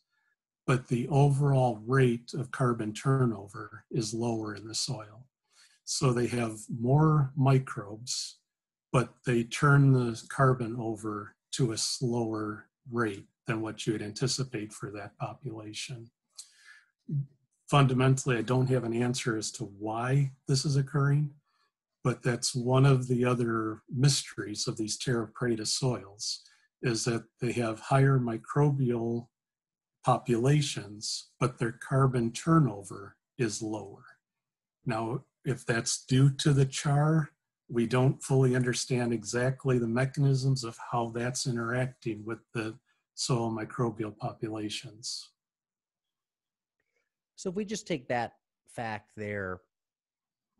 S3: but the overall rate of carbon turnover is lower in the soil. So they have more microbes, but they turn the carbon over to a slower rate than what you would anticipate for that population. Fundamentally, I don't have an answer as to why this is occurring, but that's one of the other mysteries of these terra preta soils, is that they have higher microbial populations, but their carbon turnover is lower. Now, if that's due to the char, we don't fully understand exactly the mechanisms of how that's interacting with the soil microbial populations.
S2: So if we just take that fact there,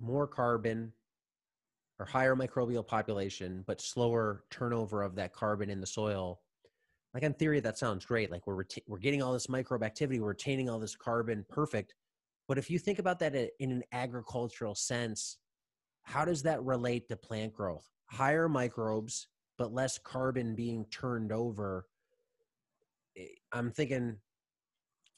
S2: more carbon or higher microbial population, but slower turnover of that carbon in the soil, like in theory, that sounds great. Like we're getting all this microbe activity, we're retaining all this carbon, perfect. But if you think about that in an agricultural sense, how does that relate to plant growth? higher microbes, but less carbon being turned over. I'm thinking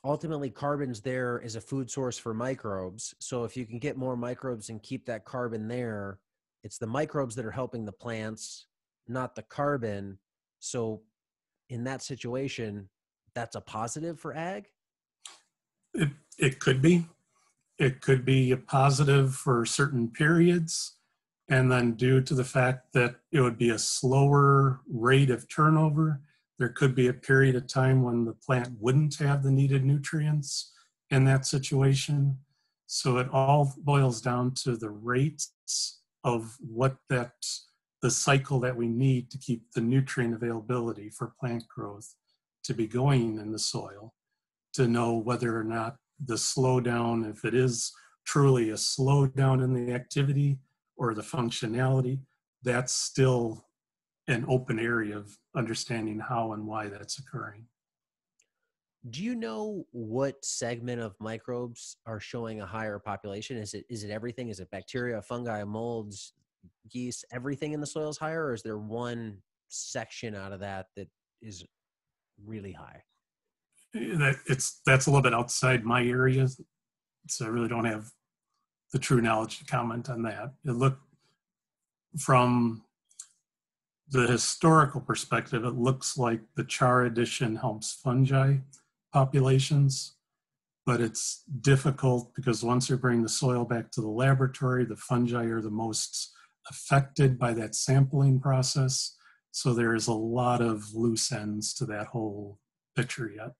S2: ultimately carbon's there as a food source for microbes. So if you can get more microbes and keep that carbon there, it's the microbes that are helping the plants, not the carbon. So in that situation, that's a positive for ag?
S3: It could be. It could be a positive for certain periods. And then due to the fact that it would be a slower rate of turnover, there could be a period of time when the plant wouldn't have the needed nutrients in that situation. So it all boils down to the rates of the cycle that we need to keep the nutrient availability for plant growth to be going in the soil, to know whether or not the slowdown, if it is truly a slowdown in the activity or the functionality, that's still an open area of understanding how and why that's occurring.
S2: Do you know what segment of microbes are showing a higher population? Is it everything? Is it bacteria, fungi, molds, yeast, everything in the soil is higher, or is there one section out of that that is really high?
S3: That's a little bit outside my area, so I really don't have the true knowledge to comment on that. It looked from the historical perspective, it looks like the char addition helps fungi populations, but it's difficult because once you bring the soil back to the laboratory, the fungi are the most affected by that sampling process. So there is a lot of loose ends to that whole picture yet.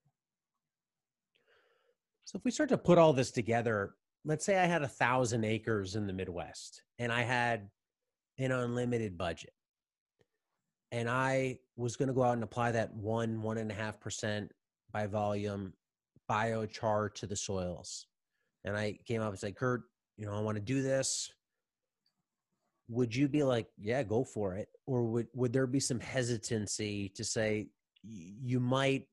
S2: So if we start to put all this together, let's say I had 1,000 acres in the Midwest and I had an unlimited budget, and I was going to go out and apply that 1.5% by volume biochar to the soils. And I came up and said, Kurt, I want to do this. Would you be like, yeah, go for it? Or would there be some hesitancy to say, you might,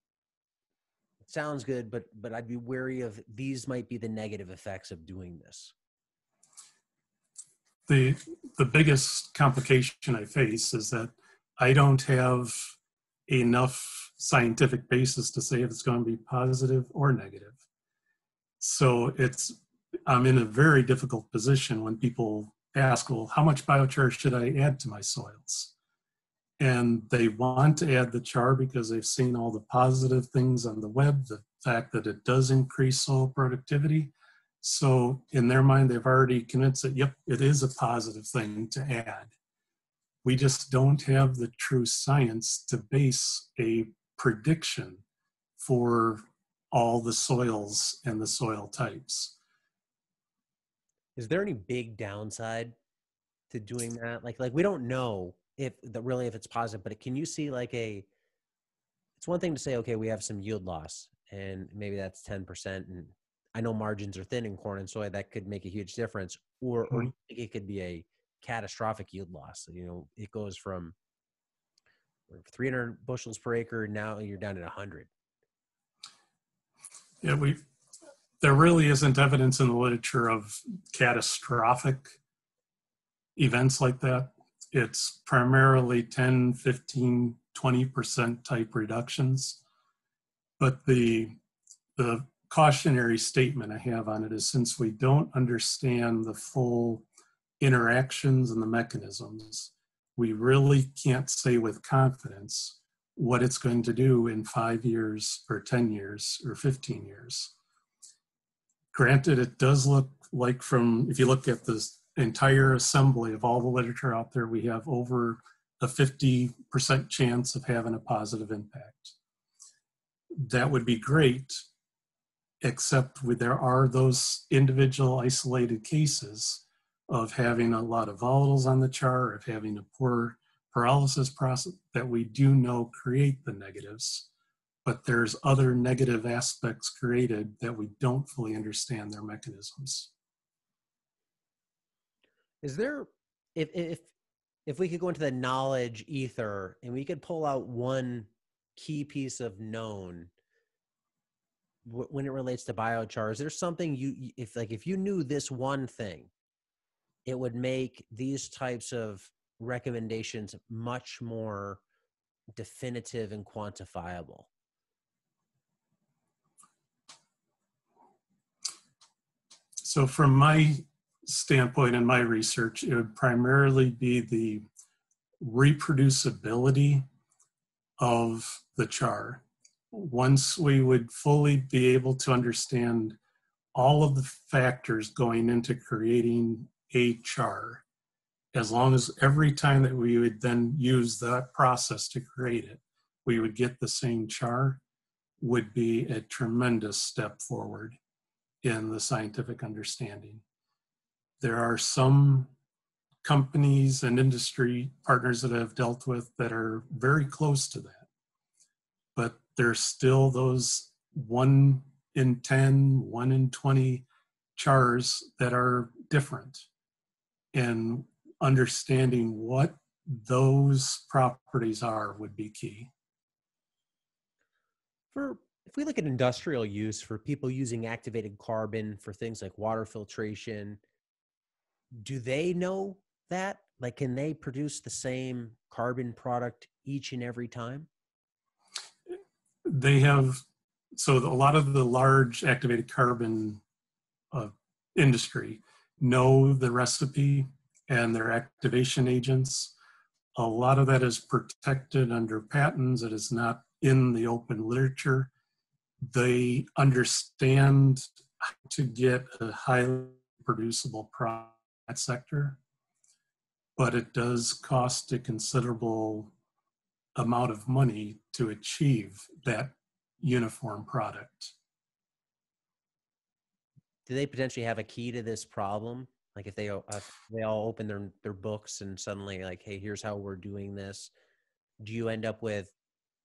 S2: it sounds good, but I'd be wary of these might be the negative effects of doing this?
S3: The biggest complication I face is that I don't have enough scientific basis to say if it's going to be positive or negative. So I'm in a very difficult position when people ask, well, how much biochar should I add to my soils? And they want to add the char because they've seen all the positive things on the web, the fact that it does increase soil productivity. So in their mind, they've already convinced that, yep, it is a positive thing to add. We just don't have the true science to base a prediction for all the soils and the soil types.
S2: Is there any big downside to doing that? Like we don't know if it's positive, but can you see it's one thing to say, okay, we have some yield loss and maybe that's 10%. And I know margins are thin in corn and soy, that could make a huge difference. Or do you think it could be a catastrophic yield loss? It goes from 300 bushels per acre. Now you're down at 100.
S3: Yeah, there really isn't evidence in the literature of catastrophic events like that. It's primarily 10, 15, 20% type reductions. But the cautionary statement I have on it is, since we don't understand the full interactions and the mechanisms, we really can't say with confidence what it's going to do in 5 years or 10 years or 15 years. Granted, it does look like, if you look at this entire assembly of all the literature out there, we have over a 50% chance of having a positive impact. That would be great, except there are those individual isolated cases of having a lot of volatiles on the char, of having a poor pyrolysis process that we do know create the negatives. But there's other negative aspects created that we don't fully understand their mechanisms.
S2: Is there, if we could go into the knowledge ether and we could pull out one key piece of known when it relates to biochar, is there something if you knew this one thing, it would make these types of recommendations much more definitive and quantifiable?
S3: So from my standpoint and my research, it would primarily be the reproducibility of the char. Once we would fully be able to understand all of the factors going into creating a char, as long as every time that we would then use that process to create it, we would get the same char, would be a tremendous step forward in the scientific understanding. There are some companies and industry partners that I've dealt with that are very close to that, but there's still those 1 in 10, 1 in 20 chars that are different. And understanding what those properties are would be key.
S2: If we look at industrial use for people using activated carbon for things like water filtration, do they know that? Like, can they produce the same carbon product each and every time?
S3: They have, so a lot of the large activated carbon industry know the recipe and their activation agents. A lot of that is protected under patents. It is not in the open literature. They understand how to get a highly producible product in that sector, but it does cost a considerable amount of money to achieve that uniform product.
S2: Do they potentially have a key to this problem? Like if they all open their books and suddenly like, hey, here's how we're doing this. Do you end up with,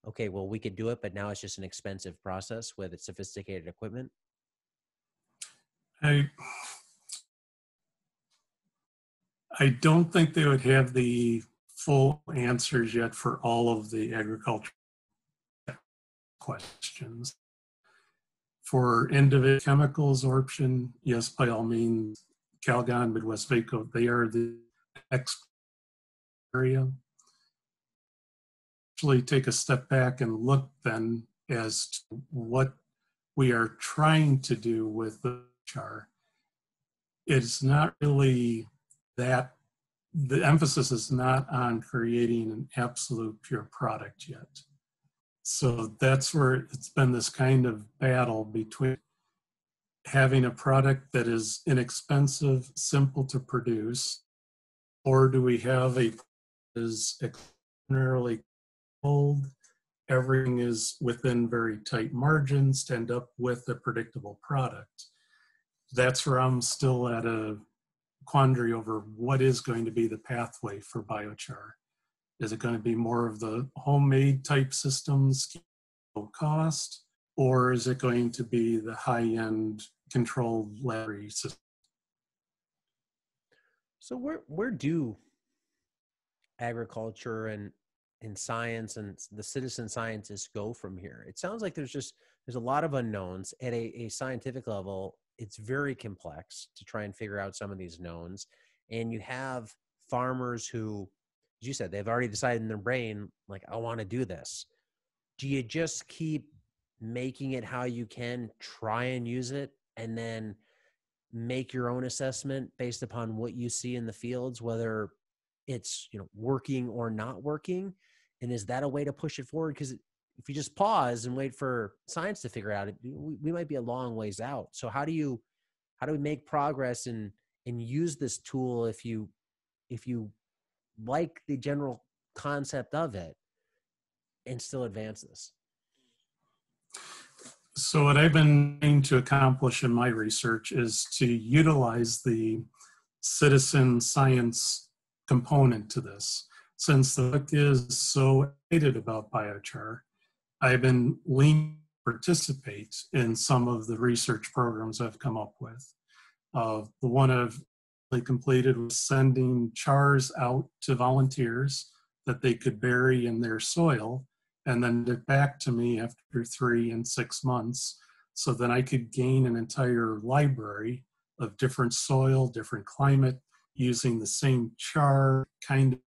S2: okay, well, we could do it, but now it's just an expensive process with sophisticated equipment?
S3: I don't think they would have the full answers yet for all of the agricultural questions. For individual chemical absorption, yes, by all means, Calgon, Midwest Vaco, they are the expert area. Actually take a step back and look then as to what we are trying to do with the char. It's not really that, the emphasis is not on creating an absolute pure product yet. So that's where it's been this kind of battle between having a product that is inexpensive, simple to produce, or do we have a that is extraordinarily cold, everything is within very tight margins to end up with a predictable product. That's where I'm still at a quandary over what is going to be the pathway for biochar. Is it going to be more of the homemade type systems, low cost, or is it going to be the high-end controlled laboratory system?
S2: So where do agriculture and science and the citizen scientists go from here? It sounds like there's a lot of unknowns at a scientific level. It's very complex to try and figure out some of these knowns. And you have farmers who, as you said, they've already decided in their brain, like, I want to do this. Do you just keep making it how you can, try and use it, and then make your own assessment based upon what you see in the fields, whether it's, working or not working? And is that a way to push it forward? Because if you just pause and wait for science to figure out it, we might be a long ways out. So how do we make progress and use this tool if you like the general concept of it and still advance this?
S3: So what I've been trying to accomplish in my research is to utilize the citizen science component to this. Since the book is so excited about biochar, I've been leaning to participate in some of the research programs I've come up with. The one I've completed was sending chars out to volunteers that they could bury in their soil and then get back to me after 3 and 6 months, so then I could gain an entire library of different soil, different climate, using the same char, kind of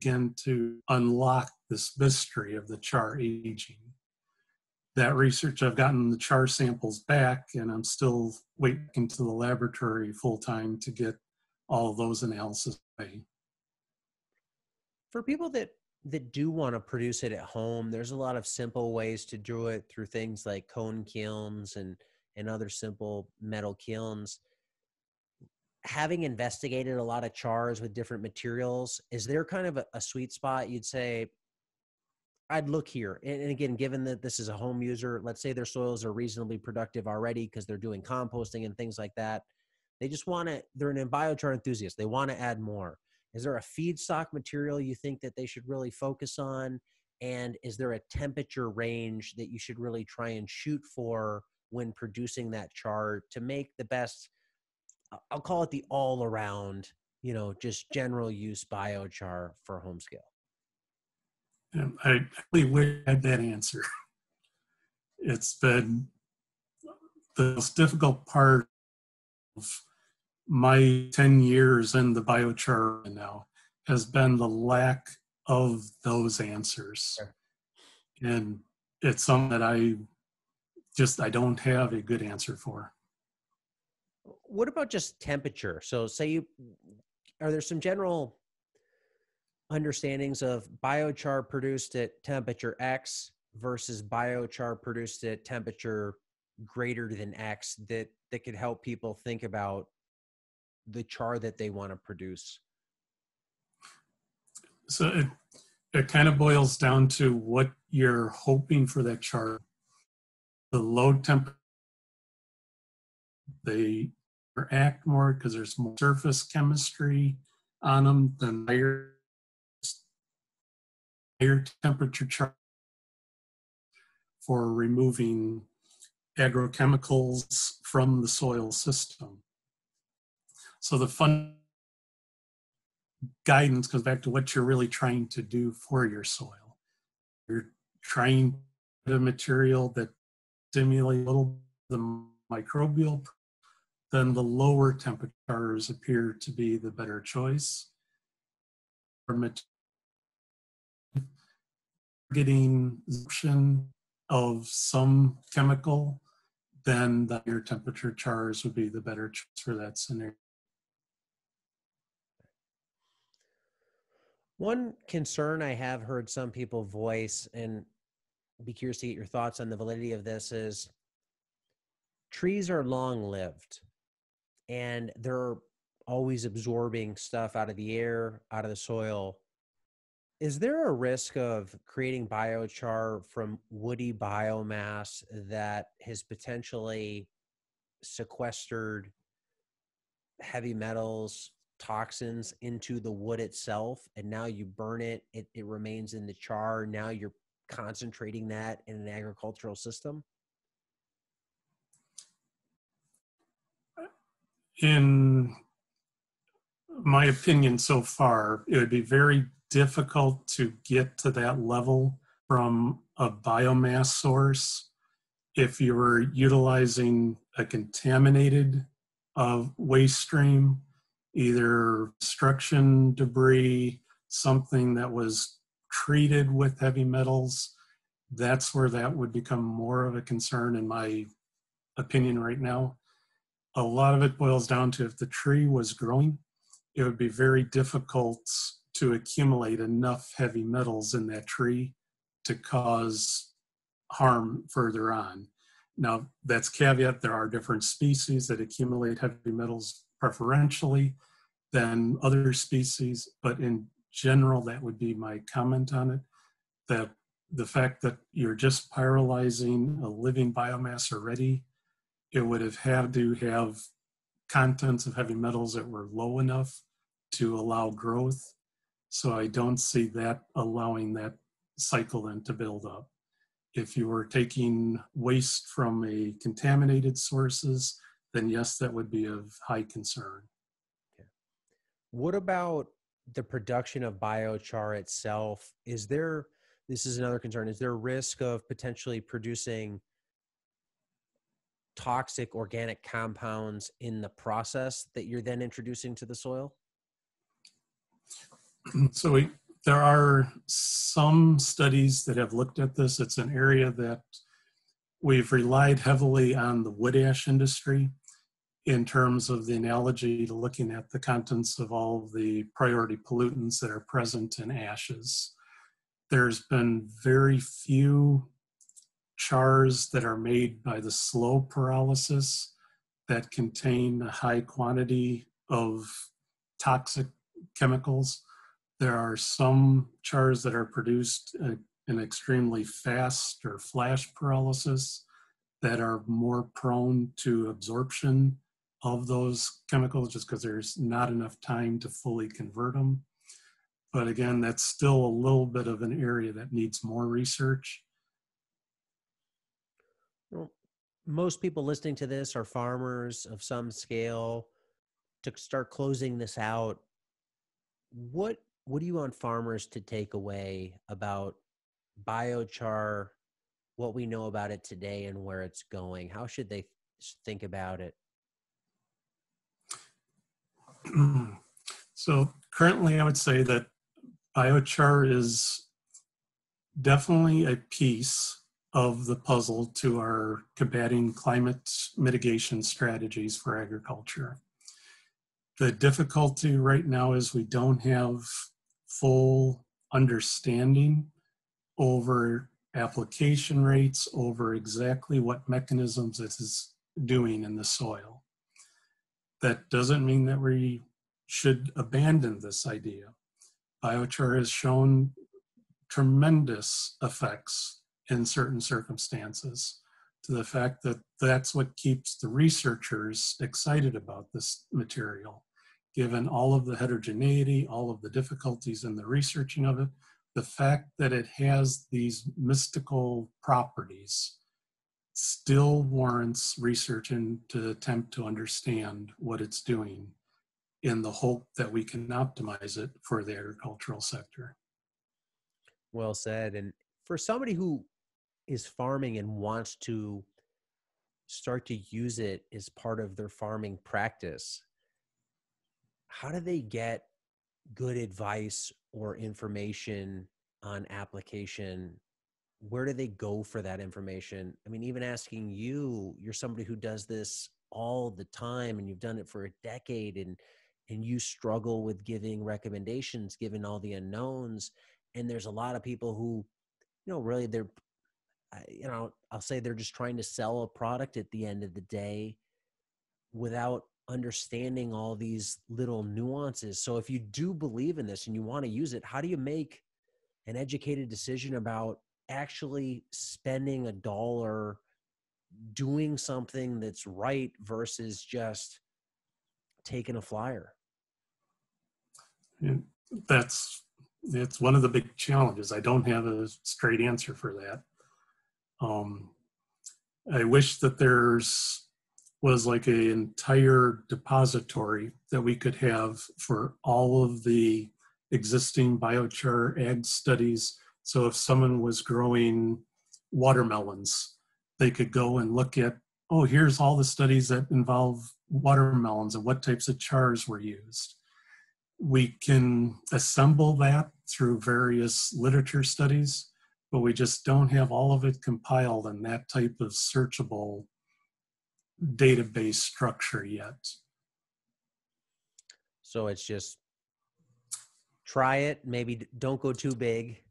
S3: begin to unlock this mystery of the char aging. That research, I've gotten the char samples back, and I'm still waiting to the laboratory full time to get all of those analyses away.
S2: For people that do want to produce it at home, there's a lot of simple ways to do it through things like cone kilns and other simple metal kilns. Having investigated a lot of chars with different materials, is there kind of a sweet spot you'd say, I'd look here? And again, given that this is a home user, let's say their soils are reasonably productive already because they're doing composting and things like that. They just want to, they're an biochar enthusiast. They want to add more. Is there a feedstock material you think that they should really focus on? And is there a temperature range that you should really try and shoot for when producing that char to make the best, I'll call it the all around, just general use biochar for home scale?
S3: And I really wish I had that answer. It's been the most difficult part of my 10 years in the biochar now has been the lack of those answers.
S2: Sure.
S3: And it's something that I don't have a good answer for.
S2: What about just temperature? So are there some general understandings of biochar produced at temperature X versus biochar produced at temperature greater than X that could help people think about the char that they want to produce?
S3: So it kind of boils down to what you're hoping for that char. The low temperature, they act more because there's more surface chemistry on them than higher temperature char for removing agrochemicals from the soil system. So the fun guidance goes back to what you're really trying to do for your soil. You're trying the material that stimulates a little the microbial, then the lower temperatures appear to be the better choice. Getting absorption of some chemical, then the higher temperature chars would be the better choice for that scenario.
S2: One concern I have heard some people voice, and be curious to get your thoughts on the validity of this, is trees are long-lived and they're always absorbing stuff out of the air, out of the soil. Is there a risk of creating biochar from woody biomass that has potentially sequestered heavy metals, toxins into the wood itself, and now you burn it, it remains in the char, now you're concentrating that in an agricultural system?
S3: In my opinion so far, it would be very difficult to get to that level from a biomass source if you were utilizing a contaminated waste stream, either construction debris, something that was treated with heavy metals. That's where that would become more of a concern in my opinion right now. A lot of it boils down to if the tree was growing, it would be very difficult to accumulate enough heavy metals in that tree to cause harm further on. Now, that's caveat, there are different species that accumulate heavy metals preferentially than other species, but in general, that would be my comment on it, that the fact that you're just pyrolyzing a living biomass already, it would have had to have contents of heavy metals that were low enough to allow growth. So I don't see that allowing that cycle then to build up. If you were taking waste from a contaminated sources, then yes, that would be of high concern.
S2: Okay. What about the production of biochar itself? This is another concern, is there risk of potentially producing toxic organic compounds in the process that you're then introducing to the soil?
S3: So There are some studies that have looked at this. It's an area that we've relied heavily on the wood ash industry in terms of the analogy to looking at the contents of all of the priority pollutants that are present in ashes. There's been very few chars that are made by the slow pyrolysis that contain a high quantity of toxic chemicals. There are some chars that are produced in extremely fast or flash pyrolysis that are more prone to absorption of those chemicals just because there's not enough time to fully convert them. But again, that's still a little bit of an area that needs more research.
S2: Well, most people listening to this are farmers of some scale. To start closing this out, what do you want farmers to take away about biochar, what we know about it today and where it's going? How should they think about it?
S3: So currently I would say that biochar is definitely a piece of the puzzle to our combating climate mitigation strategies for agriculture. The difficulty right now is we don't have full understanding over application rates, over exactly what mechanisms it is doing in the soil. That doesn't mean that we should abandon this idea. Biochar has shown tremendous effects in certain circumstances, to the fact that that's what keeps the researchers excited about this material. Given all of the heterogeneity, all of the difficulties in the researching of it, the fact that it has these mystical properties still warrants researching to attempt to understand what it's doing in the hope that we can optimize it for the agricultural sector.
S2: Well said. And for somebody who is farming and wants to start to use it as part of their farming practice, how do they get good advice or information on application? Where do they go for that information? I mean, even asking you, you're somebody who does this all the time and you've done it for a decade, and you struggle with giving recommendations given all the unknowns. And there's a lot of people who, really I'll say they're just trying to sell a product at the end of the day without understanding all these little nuances. So if you do believe in this and you want to use it, how do you make an educated decision about actually spending $1 doing something that's right versus just taking a flyer?
S3: And it's one of the big challenges. I don't have a straight answer for that. I wish that was like an entire depository that we could have for all of the existing biochar ag studies. So if someone was growing watermelons, they could go and look at, oh, here's all the studies that involve watermelons and what types of chars were used. We can assemble that through various literature studies, but we just don't have all of it compiled in that type of searchable database structure yet.
S2: So it's just try it, maybe don't go too big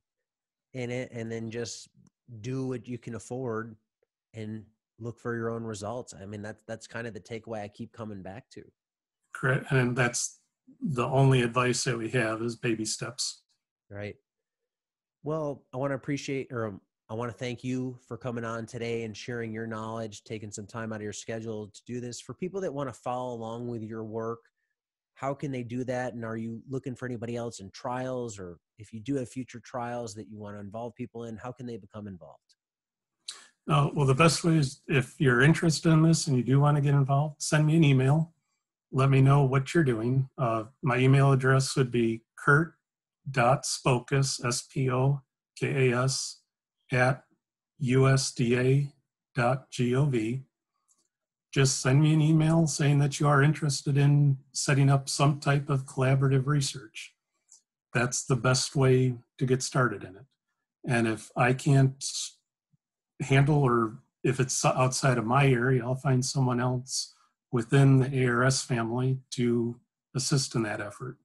S2: in it, and then just do what you can afford and look for your own results. I mean, that's kind of the takeaway I keep coming back to.
S3: Correct. And that's the only advice that we have is baby steps.
S2: Right. Well, I want to thank you for coming on today and sharing your knowledge, taking some time out of your schedule to do this. For people that want to follow along with your work, how can they do that? And are you looking for anybody else in trials, or if you do have future trials that you want to involve people in, how can they become involved?
S3: Well, the best way is, if you're interested in this and you do want to get involved, send me an email. Let me know what you're doing. My email address would be kurt.spokas, SPOKAS, at USDA.gov. Just send me an email saying that you are interested in setting up some type of collaborative research. that's the best way to get started in it. And if I can't handle, or if it's outside of my area, I'll find someone else within the ARS family to assist in that effort.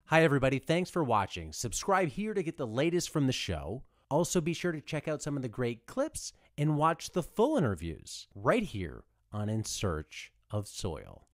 S4: Hi, everybody. Thanks for watching. Subscribe here to get the latest from the show. Also, be sure to check out some of the great clips and watch the full interviews right here on In Search of Soil.